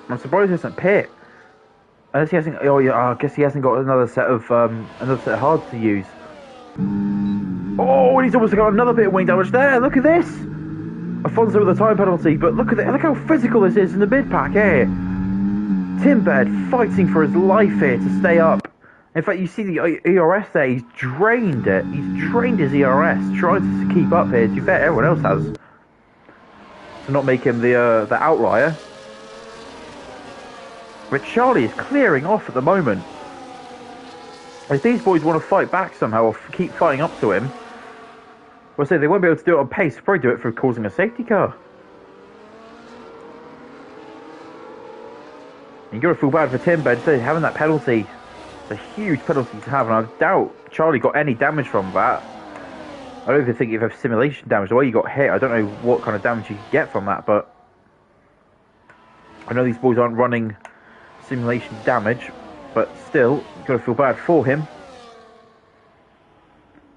I'm surprised he hasn't pit. Unless he hasn't. Oh yeah, I guess he hasn't got another set of hards to use. Oh, and he's almost got another bit of wing damage there. Look at this. Afonso with a time penalty, but look at it. Look how physical this is in the mid pack here. Tim Baird fighting for his life here to stay up. In fact, you see the ERS there. He's drained it. He's drained his ERS, trying to keep up here. To be fair, everyone else has. To not make him the outlier. But Charlie is clearing off at the moment. If these boys want to fight back somehow or keep fighting up to him, well, say they won't be able to do it on pace. They'll probably do it for causing a safety car. You got to feel bad for Tim Baird. Having that penalty, it's a huge penalty to have, and I doubt Charlie got any damage from that. I don't even think you have simulation damage. The way you got hit, I don't know what kind of damage you could get from that, but I know these boys aren't running simulation damage, but still, you've got to feel bad for him.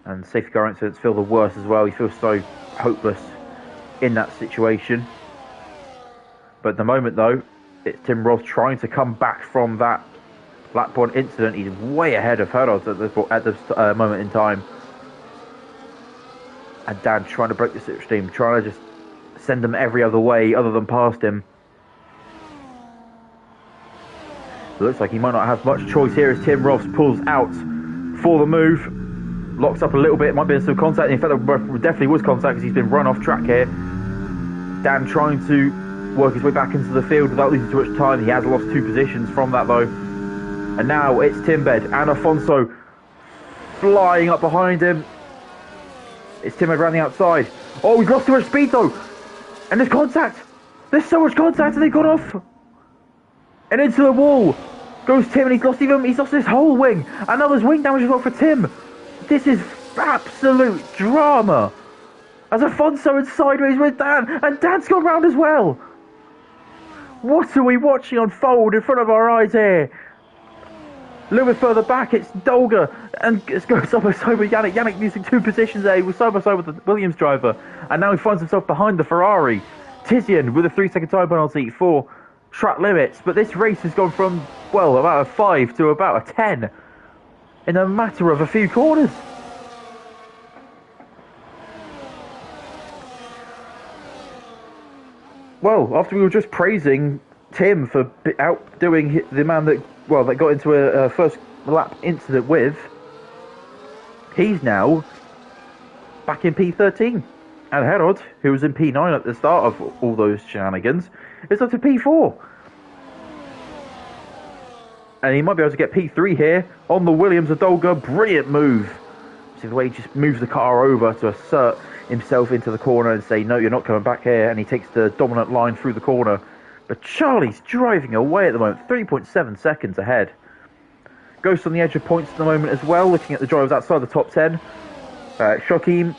And safety car incidents feel the worst as well. He feels so hopeless in that situation. But at the moment, though, it's Tim Ross trying to come back from that lap one incident. He's way ahead of hurdles at this moment in time. And Dan trying to break the slipstream, trying to just send them every other way other than past him. It looks like he might not have much choice here as Tim Ross pulls out for the move. Locks up a little bit, might be some contact. In fact, there definitely was contact because he's been run off track here. Dan trying to work his way back into the field without losing too much time. He has lost 2 positions from that, though. And now it's Tim Baird and Afonso flying up behind him. It's Tim Baird around the outside. Oh, he's lost too much speed, though. And there's contact. There's so much contact, and they got off. And into the wall goes Tim, and he's lost his whole wing. And now there's wing damage as well for Tim. This is absolute drama. As Afonso is sideways with Dan, and Dan's gone round as well. What are we watching unfold in front of our eyes here? A little bit further back, it's Dolga, and it goes side by side with Yannick. Yannick using 2 positions there. He was side by side with the Williams driver, and now he finds himself behind the Ferrari. Tizian with a 3-second time penalty for track limits. But this race has gone from, well, about a 5 to about a 10 in a matter of a few corners. Well, after we were just praising Tim for outdoing the man that got into a first lap incident with, he's now back in P13. And Herod, who was in P9 at the start of all those shenanigans, is up to P4. And he might be able to get P3 here on the Williams Adolga. Brilliant move. See the way he just moves the car over to assert himself into the corner and say, no, you're not coming back here. And he takes the dominant line through the corner. But Charlie's driving away at the moment, 3.7 seconds ahead. Ghost on the edge of points at the moment as well, looking at the drivers outside the top 10. Shokim,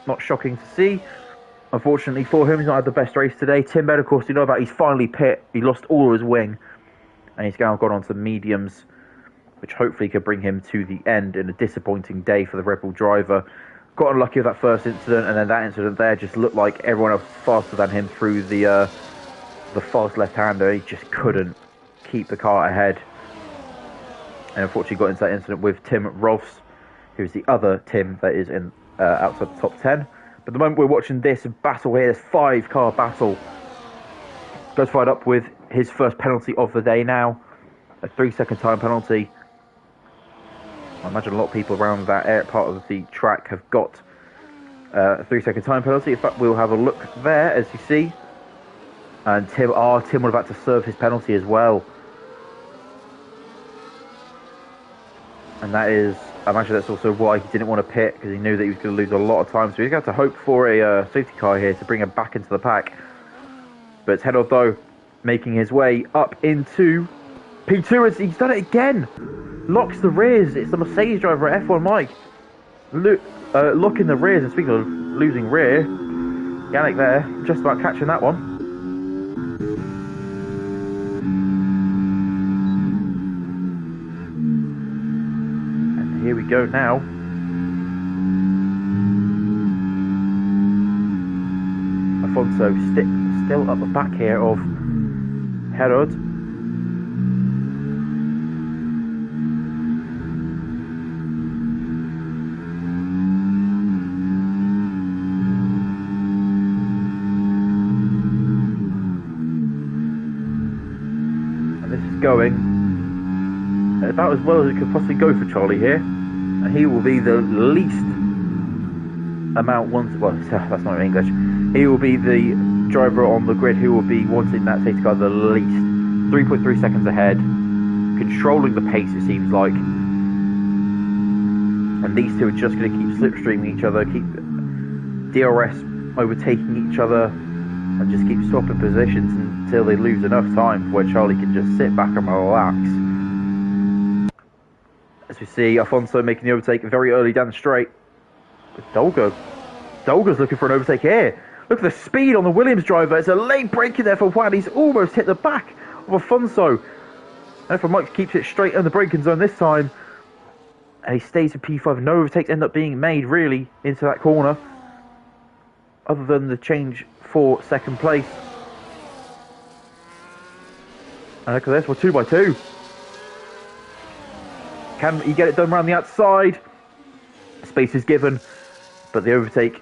not shocking to see. Unfortunately for him, he's not had the best race today. Tim Bed, of course, you know about, he's finally pit. He lost all of his wing. And he's now gone on to mediums, which hopefully could bring him to the end in a disappointing day for the Red Bull driver. Got unlucky with that first incident, and then that incident there just looked like everyone else was faster than him through the fast left-hander. He just couldn't keep the car ahead. And unfortunately got into that incident with Tim Rolfs, who's the other Tim that is in outside the top 10. But the moment we're watching this battle here, this 5-car battle, goes fired up with his first penalty of the day now. A 3-second time penalty. I imagine a lot of people around that part of the track have got a 3-second time penalty. In fact, we'll have a look there, as you see. And Tim was about to serve his penalty as well. And that is, I imagine that's also why he didn't want to pit, because he knew that he was going to lose a lot of time. So he's got to hope for a safety car here to bring him back into the pack. But it's Hedod, though, making his way up into P2 as he's done it again. Locks the rears. It's the Mercedes driver at F1 Mike. Locking the rears, and speaking of losing rear, Yannick there, just about catching that one. And here we go now. Alfonso still up the back here of Herod. Going about as well as it could possibly go for Charlie here, and he will be the least amount wanted. Well, that's not in English. He will be the driver on the grid who will be wanting that safety car the least. 3.3 seconds ahead, controlling the pace, it seems like. And these two are just going to keep slipstreaming each other, keep DRS overtaking each other, and just keep swapping positions until they lose enough time where Charlie can just sit back and relax. As we see, Alfonso making the overtake very early down the straight. But Dolga's looking for an overtake here. Look at the speed on the Williams driver. It's a late break in there for Juan. He's almost hit the back of Alfonso. And for Mike keeps it straight in the braking zone this time. And he stays in P5. No overtakes end up being made really into that corner, other than the change for second place. And look at this, we're 2 by 2. Can he get it done around the outside? Space is given, but the overtake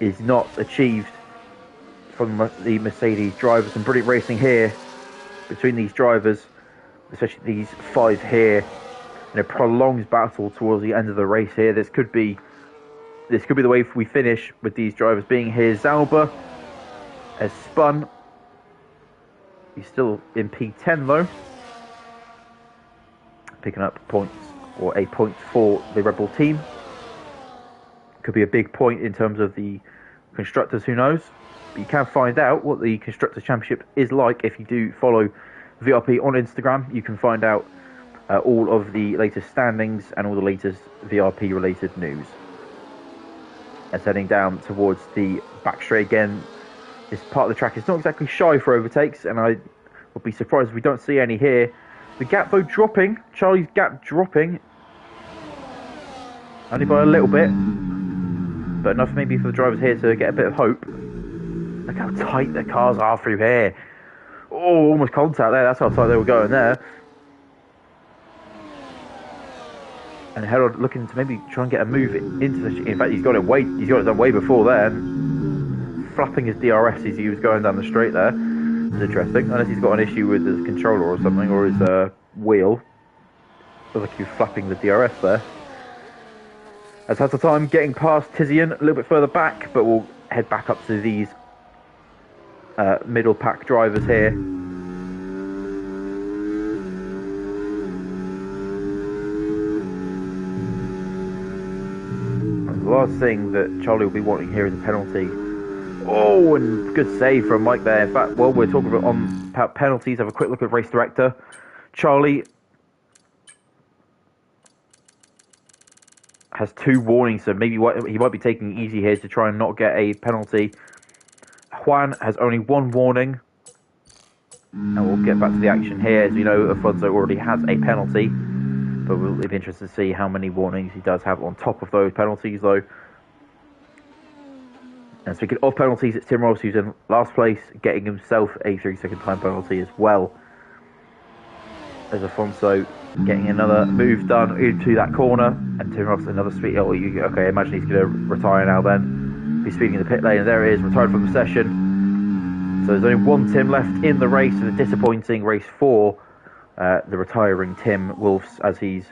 is not achieved from the Mercedes drivers. And brilliant racing here between these drivers, especially these 5 here, in a prolonged battle towards the end of the race here. This could be the way we finish with these drivers being here. Zalba has spun. He's still in P10 though, picking up points, or a point for the Red Bull team. Could be a big point in terms of the constructors, who knows. But you can find out what the Constructors' Championship is like if you do follow VRP on Instagram. You can find out all of the latest standings and all the latest VRP related news. And heading down towards the back straight again. This part of the track is not exactly shy for overtakes, and I would be surprised if we don't see any here. The gap though dropping, Charlie's gap dropping, only by a little bit, but enough maybe for the drivers here to get a bit of hope. Look how tight the cars are through here. Oh, almost contact there. That's how tight they were going there. And Harold looking to maybe try and get a move into the... In fact, he's got it done way before then. Flapping his DRS as he was going down the straight there. It's interesting. Unless he's got an issue with his controller or something, or his wheel. Looks like he was flapping the DRS there. As has the time getting past Tizian a little bit further back, but we'll head back up to these middle pack drivers here. And the last thing that Charlie will be wanting here is a penalty. Oh, and good save from Mike there. In fact, while we're talking about penalties, have a quick look at race director. Charlie has 2 warnings, so maybe he might be taking it easy here to try and not get a penalty. Juan has only 1 warning. And we'll get back to the action here. As you know, Afonso already has a penalty. But we'll be interested to see how many warnings he does have on top of those penalties, though. And speaking of penalties, it's Tim Ross who's in last place, getting himself a 3-second time penalty as well. As Afonso getting another move done into that corner, and Tim Ross another speed. Oh, okay, imagine he's going to retire now then. He's speeding in the pit lane, and there he is, retired from the session. So there's only 1 Tim left in the race, and a disappointing race for the retiring Tim Rolfs, as he's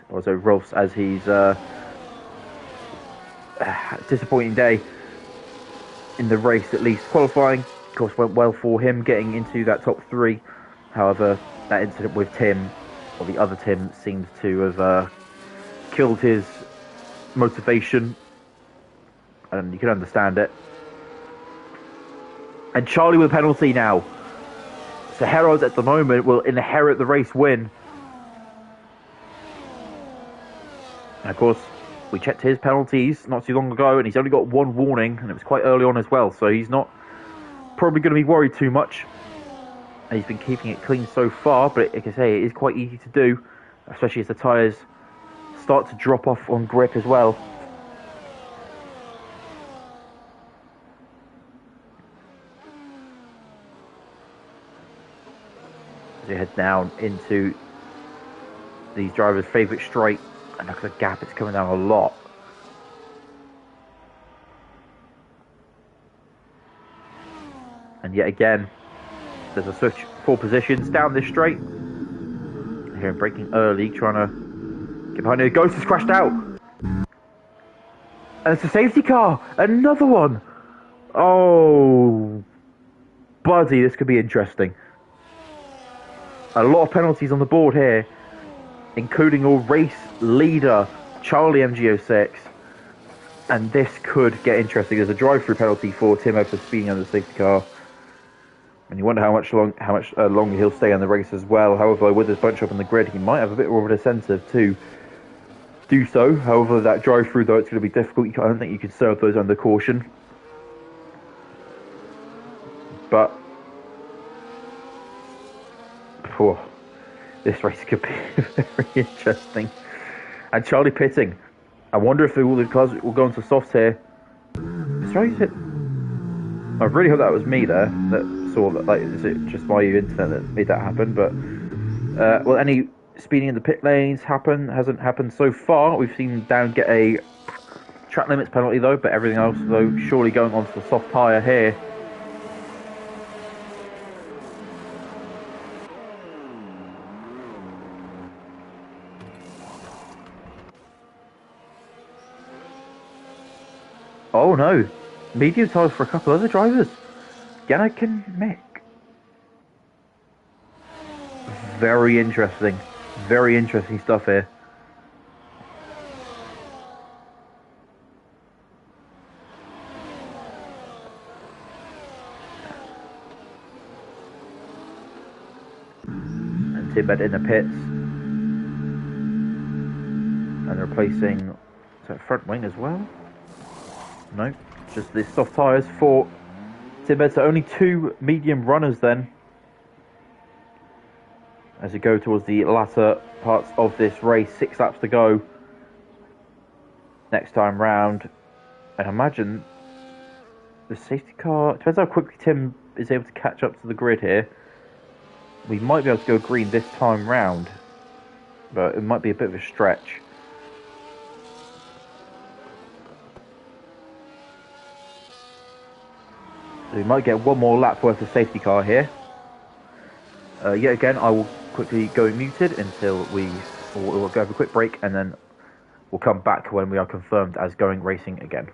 disappointing day in the race, at least. Qualifying, of course, went well for him, getting into that top 3. However, that incident with Tim, or the other Tim, seems to have killed his motivation, and you can understand it. And Charlie with a penalty now. So Herod at the moment will inherit the race win. And of course, we checked his penalties not too long ago, and he's only got 1 warning, and it was quite early on as well, so he's not probably going to be worried too much. And he's been keeping it clean so far, but like I say, it is quite easy to do, especially as the tyres start to drop off on grip as well. As we head down into these drivers' favourite straight, and look at the gap, it's coming down a lot. And yet again, there's a switch for positions down this straight. Here, braking early, trying to get behind it. Ghost has crashed out. And it's a safety car. Another one. Oh, buddy, this could be interesting. A lot of penalties on the board here, including a race leader, Charlie MG06. And this could get interesting. There's a drive-through penalty for Timo for speeding under the safety car. And you wonder how much longer he'll stay in the race as well. However, with his bunch up on the grid, he might have a bit more of an incentive to do so. However, that drive-through, though, it's going to be difficult. I don't think you can serve those under caution. But this race could be very interesting. And Charlie pitting. I wonder if all the cars will go into softs here. Sorry, I really hope that was me there that saw that. Like, is it just my internet that made that happen? But well, any speeding in the pit lanes hasn't happened so far. We've seen Down get a track limits penalty though, but everything else though surely going onto the soft tyre here. Oh no, medium tyres for a couple other drivers. Yannick and Mick. Very interesting stuff here. And Tibet in the pits. And replacing, is that front wing as well? No, just the soft tyres for Tibet. So only 2 medium runners then, as we go towards the latter parts of this race. 6 laps to go next time round. And imagine The safety car, depends how quickly Tim is able to catch up to the grid here. We might be able to go green this time round, but it might be a bit of a stretch. So we might get one more lap worth of safety car here. Yet again, I will quickly go muted until we'll go have a quick break, and then we'll come back when we are confirmed as going racing again.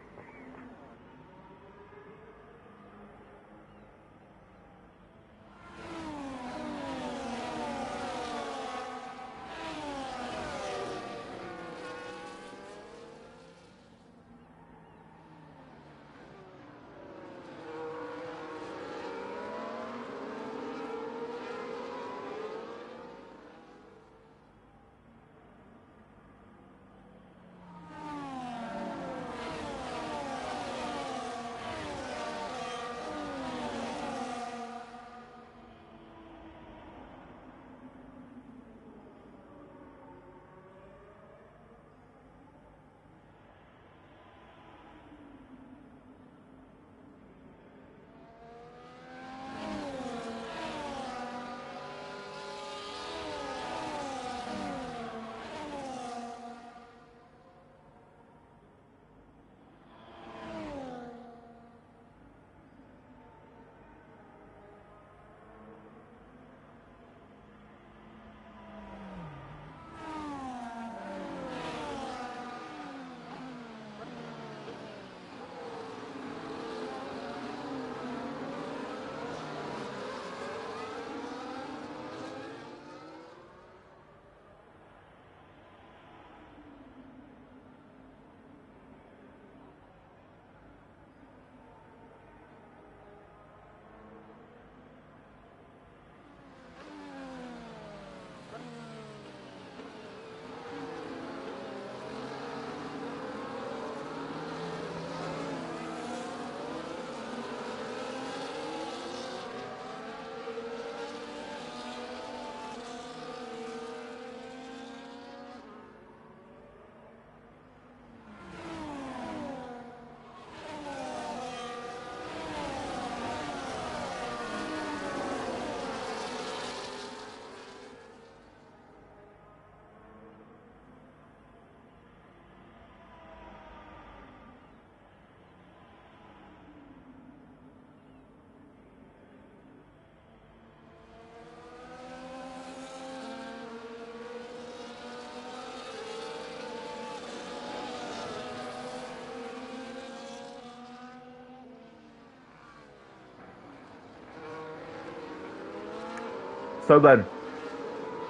So then,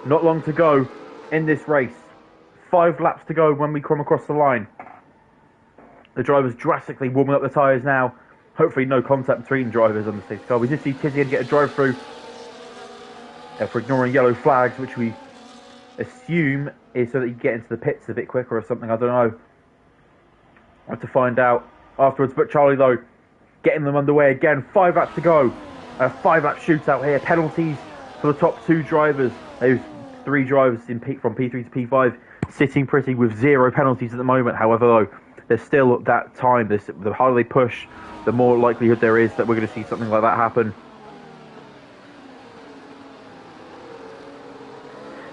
not long to go in this race. 5 laps to go when we come across the line. The drivers drastically warming up the tyres now. Hopefully no contact between drivers on the safety car. We did see Tizian get a drive through for ignoring yellow flags, which we assume is so that you get into the pits a bit quicker or something. I don't know. I have to find out afterwards. But Charlie, though, getting them underway again. 5 laps to go. A 5-lap shootout here. Penalties for the top 2 drivers. Those 3 drivers from P3 to P5 sitting pretty with 0 penalties at the moment. However, though, there's still that time. The harder they push, the more likelihood there is that we're going to see something like that happen.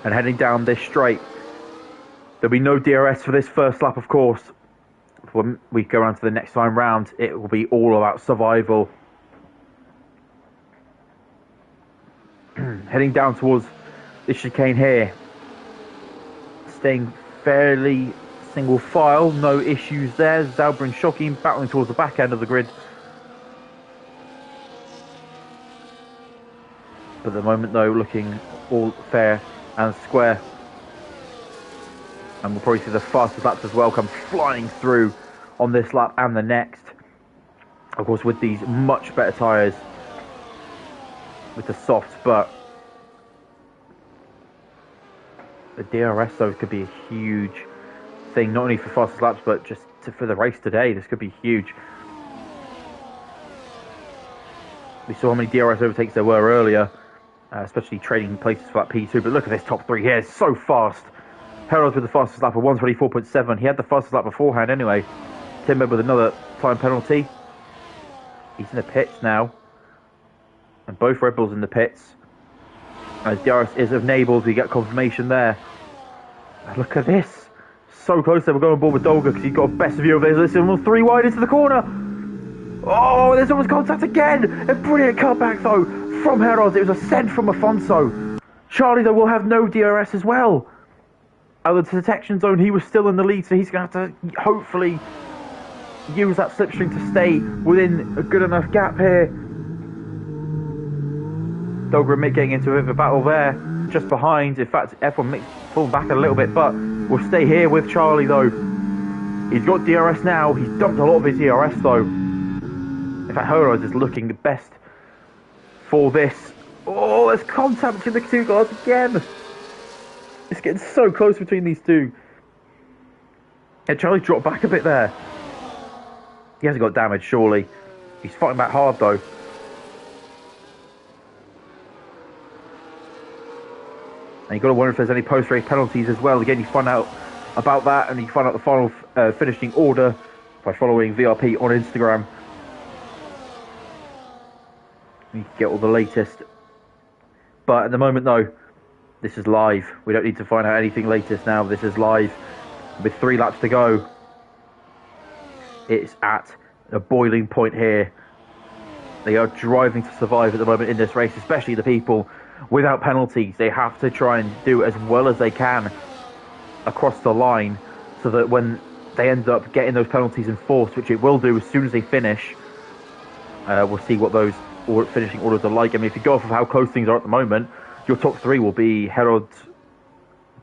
And heading down this straight, there'll be no DRS for this first lap, of course. When we go on to the next time round, it will be all about survival. Heading down towards this chicane here, staying fairly single file, no issues there. Zauber and Shocking battling towards the back end of the grid. But at the moment, though, looking all fair and square. And we'll probably see the fastest laps as well come flying through on this lap and the next. Of course, with these much better tyres, with the softs, but the DRS, though, could be a huge thing, not only for fastest laps, but just for the race today. This could be huge. We saw how many DRS overtakes there were earlier, especially trading places for that P2, but look at this top 3 here, it's so fast. Harold with the fastest lap of 1:24.7. He had the fastest lap beforehand anyway. Timber with another time penalty. He's in the pits now. And both Red Bulls in the pits. As DRS is enabled, we get confirmation there. And look at this. So close there. We're going on board with Dolga because he's got a best view of this. Listen, 3 wide into the corner. Oh, there's almost contact again. A brilliant cutback though from Herold. It was a send from Afonso. Charlie though will have no DRS as well. Out of the detection zone, he was still in the lead, so he's going to have to hopefully use that slipstream to stay within a good enough gap here. Dolga and Mick getting into a bit of a battle there, just behind. In fact, F1 Mick's pulling back a little bit, but we'll stay here with Charlie though. He's got DRS now. He's dumped a lot of his DRS though. In fact, Herold is looking the best for this. Oh, there's contact between the two cars again. It's getting so close between these two. And Charlie dropped back a bit there. He hasn't got damage, surely. He's fighting back hard, though. And you've got to wonder if there's any post-race penalties as well. Again, you find out about that, and you find out the final finishing order by following VRP on Instagram. You can get all the latest. But at the moment, though, this is live. We don't need to find out anything latest now. This is live. With 3 laps to go. It's at a boiling point here. They are driving to survive at the moment in this race, especially the people without penalties. They have to try and do as well as they can across the line so that when they end up getting those penalties enforced, which it will do as soon as they finish, we'll see what those finishing orders are like. I mean, if you go off of how close things are at the moment, your top 3 will be Herold,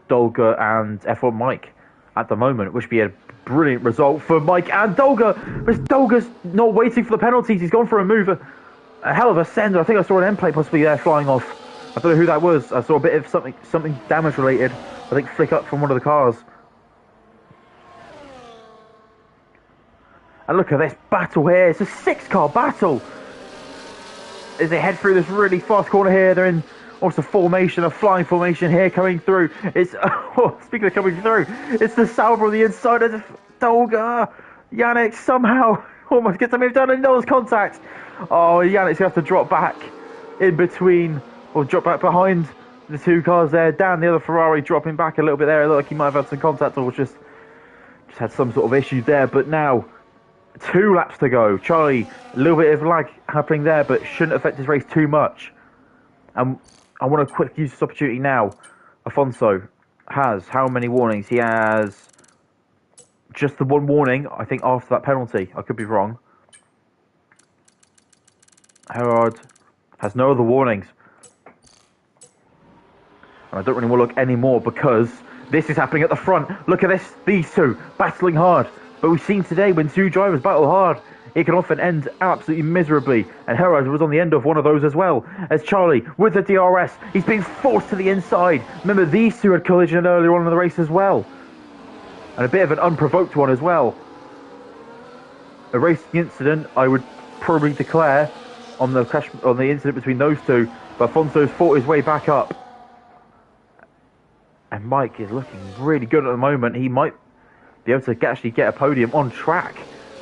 Dolga and F1 Mike at the moment, which would be a brilliant result for Mike and Dolga. But Dolga's not waiting for the penalties. He's gone for a move, a hell of a sender. I think I saw an end plate possibly there flying off. I don't know who that was. I saw a bit of something damage related. I think flick up from one of the cars. And look at this battle here. It's a 6-car battle. As they head through this really fast corner here, they're in almost a formation, a flying formation here coming through. It's, speaking of coming through, it's the Sauber on the inside of Dolga. Yannick somehow almost gets a move down and knows contact. Oh, Yannick's going to have to drop back in between, or drop back behind the 2 cars there. Dan, the other Ferrari, dropping back a little bit there. It looked like he might have had some contact or just had some sort of issue there. But now, 2 laps to go. Charlie, a little bit of lag happening there, but shouldn't affect his race too much. And I want to quick use this opportunity now. Afonso has how many warnings? He has just the 1 warning, I think, after that penalty. I could be wrong. Herold has no other warnings. And I don't really want to look anymore because this is happening at the front. Look at this. These 2 battling hard. But we've seen today when 2 drivers battle hard, it can often end absolutely miserably. And Herold was on the end of one of those as well. As Charlie, with the DRS, he's being forced to the inside. Remember, these 2 had collision earlier on in the race as well. And a bit of an unprovoked one as well. A racing incident, I would probably declare, on the crash, on the incident between those 2. But Afonso's fought his way back up. And Mike is looking really good at the moment. He might be able to actually get a podium on track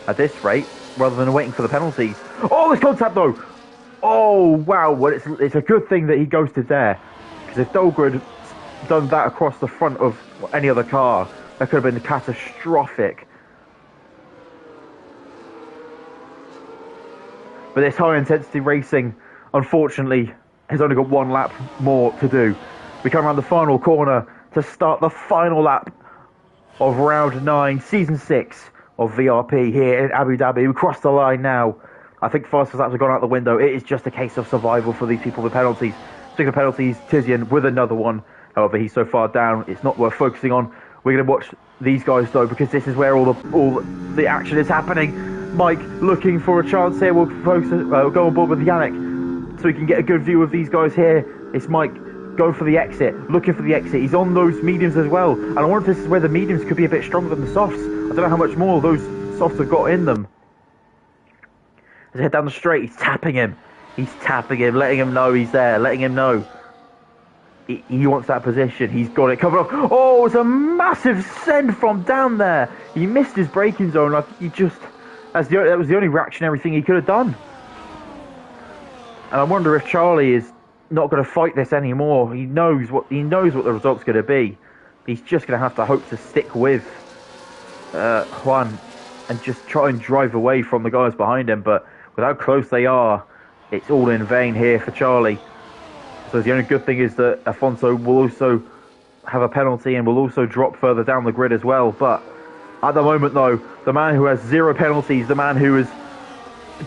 at this rate, rather than waiting for the penalties. Oh, there's contact though! Oh, wow. Well, it's a good thing that he ghosted there. Because if Dolga had done that across the front of any other car, that could have been catastrophic. But this high-intensity racing, unfortunately, has only got 1 lap more to do. We come around the final corner to start the final lap of round 9, season 6 of VRP here in Abu Dhabi. We crossed the line now. I think fastest laps have gone out the window. It is just a case of survival for these people with penalties. Speaking of penalties, Tizian with another one. However, he's so far down, it's not worth focusing on. We're going to watch these guys though, because this is where all the action is happening. Mike looking for a chance here. We'll focus. We'll go on board with Yannick so we can get a good view of these guys here. It's Mike going for the exit, looking for the exit. He's on those mediums as well. And I wonder if this is where the mediums could be a bit stronger than the softs. I don't know how much more those softs have got in them. As they head down the straight, he's tapping him. He's tapping him, letting him know he's there, letting him know he wants that position. He's got it covered off. Oh, it's a massive send from down there. He missed his braking zone. I think he just... that was the only reactionary thing he could have done. And I wonder if Charlie is not going to fight this anymore. He knows what the result's going to be. He's just going to have to hope to stick with Juan and just try and drive away from the guys behind him. But with how close they are, it's all in vain here for Charlie. So the only good thing is that Afonso will also have a penalty and will also drop further down the grid as well. But at the moment, though, the man who has 0 penalties, the man who has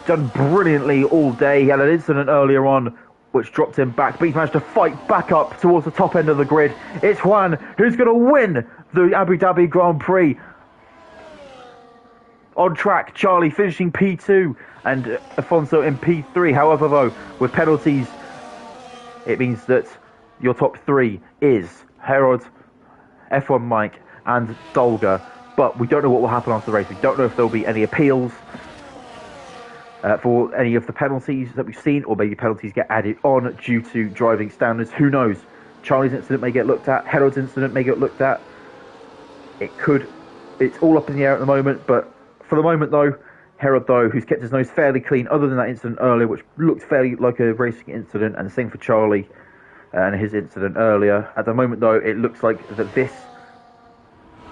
done brilliantly all day, he had an incident earlier on which dropped him back, but he's managed to fight back up towards the top end of the grid. It's Juan who's going to win the Abu Dhabi Grand Prix. On track, Charlie finishing P2 and Afonso in P3. However, though, with penalties, it means that your top 3 is Herod, F1 Mike and Dolga. But we don't know what will happen after the race. We don't know if there'll be any appeals for any of the penalties that we've seen, or maybe penalties get added on due to driving standards. Who knows? Charlie's incident may get looked at. Herod's incident may get looked at. It's all up in the air at the moment, but for the moment, though, Herod, though, who's kept his nose fairly clean, other than that incident earlier, which looked fairly like a racing incident, and the same for Charlie and his incident earlier. At the moment, though, it looks like that this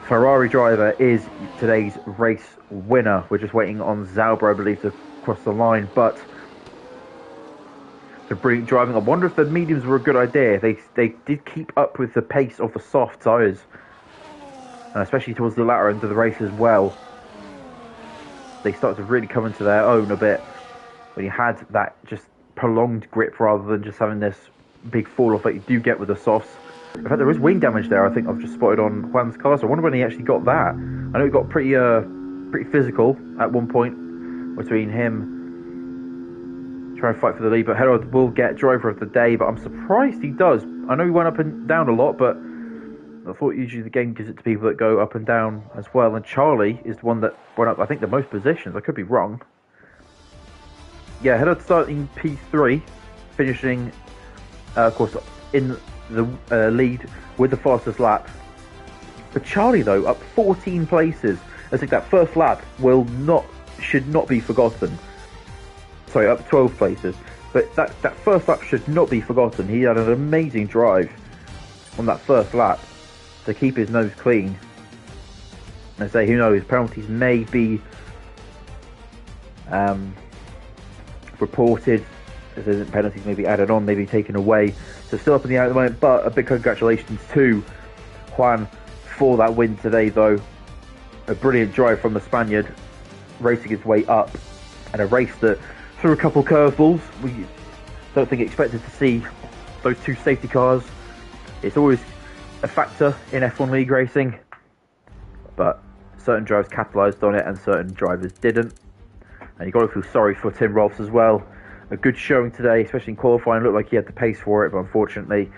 Ferrari driver is today's race winner. We're just waiting on Zauber, I believe, to cross the line, but the brilliant driving. I wonder if the mediums were a good idea. They did keep up with the pace of the soft tyres, and especially towards the latter end of the race as well. They started to really come into their own a bit when you had that just prolonged grip rather than just having this big fall off that you do get with the softs. In fact, there is wing damage there. I think I've just spotted on Juan's car. So I wonder when he actually got that. I know it got pretty physical at one point between him trying to fight for the lead. But Herod will get driver of the day. But I'm surprised he does. I know he went up and down a lot, but I thought usually the game gives it to people that go up and down as well. And Charlie is the one that went up, I think, the most positions. I could be wrong. Yeah, Herod starting P3, finishing, of course, in the lead with the fastest lap. But Charlie, though, up 14 places. I think that first lap should not be forgotten. Sorry, up 12 places. But that first lap should not be forgotten. He had an amazing drive on that first lap to keep his nose clean. And say, who knows, penalties may be reported. If there isn't, penalties may be added on, maybe taken away. So still up in the air at the moment, but a big congratulations to Juan for that win today, though. A brilliant drive from the Spaniard, racing his way up, and a race that threw a couple curveballs. We don't think expected to see those two safety cars. It's always a factor in F1 League racing, but certain drivers capitalised on it and certain drivers didn't. And you've got to feel sorry for Tim Rolfs as well. A good showing today, especially in qualifying. Looked like he had the pace for it, but unfortunately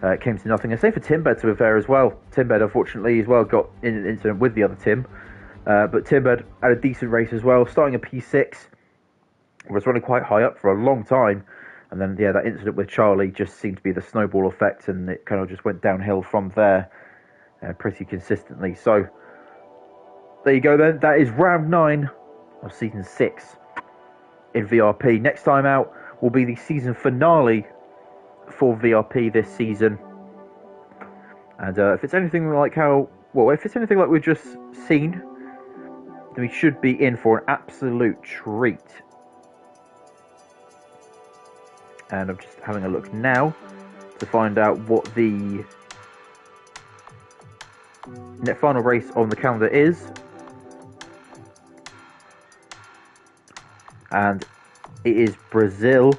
it came to nothing. And same for Timbed, to be fair, as well. Timbed, unfortunately, as well, got in an incident with the other Tim. But Timbed had a decent race as well, starting a P6. Was running quite high up for a long time. And then, yeah, that incident with Charlie just seemed to be the snowball effect, and it kind of just went downhill from there pretty consistently. So, there you go then. That is round 9 of Season 6 in VRP. Next time out will be the season finale for VRP this season. And if it's anything like we've just seen, then we should be in for an absolute treat. And I'm just having a look now to find out what the final race on the calendar is. And it is Brazil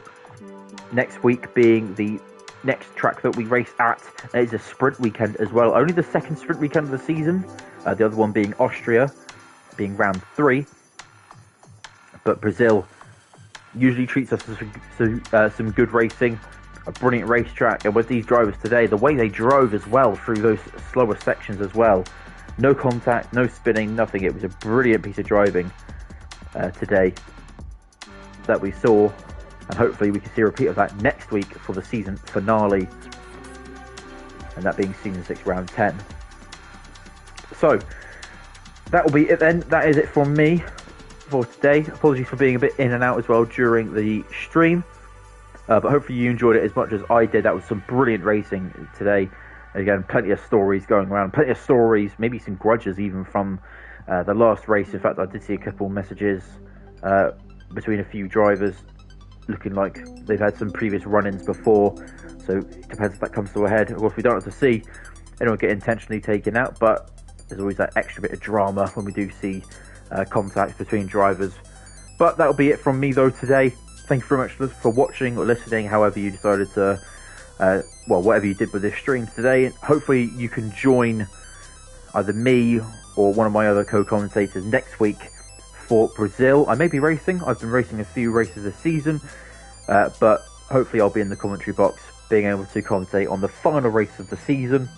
next week, being the next track that we race at. It is a sprint weekend as well. Only the second sprint weekend of the season. The other one being Austria, being round 3. But Brazil usually treats us to some good racing, a brilliant racetrack, and with these drivers today, the way they drove as well through those slower sections as well, no contact, no spinning, nothing. It was a brilliant piece of driving today that we saw, and hopefully we can see a repeat of that next week for the season finale, and that being season 6 round 10. So that will be it then. That is it from me for today. Apologies for being a bit in and out as well during the stream. But hopefully you enjoyed it as much as I did. That was some brilliant racing today. Again, plenty of stories going around, plenty of stories, maybe some grudges even from the last race. In fact, I did see a couple messages between a few drivers looking like they've had some previous run-ins before. So it depends if that comes to a head. Of course, we don't have to see anyone get intentionally taken out, but there's always that extra bit of drama when we do see contacts between drivers. But that'll be it from me though today. Thank you very much for watching or listening, however you decided to, whatever you did with this stream today. Hopefully you can join either me or one of my other co-commentators next week for Brazil. I may be racing. I've been racing a few races this season, but hopefully I'll be in the commentary box being able to commentate on the final race of the season.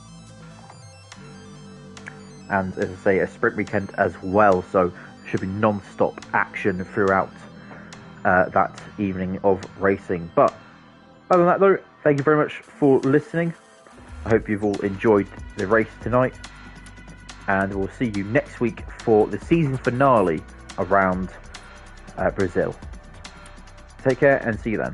And as I say, a sprint weekend as well, so should be non-stop action throughout that evening of racing. But other than that though, thank you very much for listening. I hope you've all enjoyed the race tonight, and we'll see you next week for the season finale around Brazil. Take care and see you then.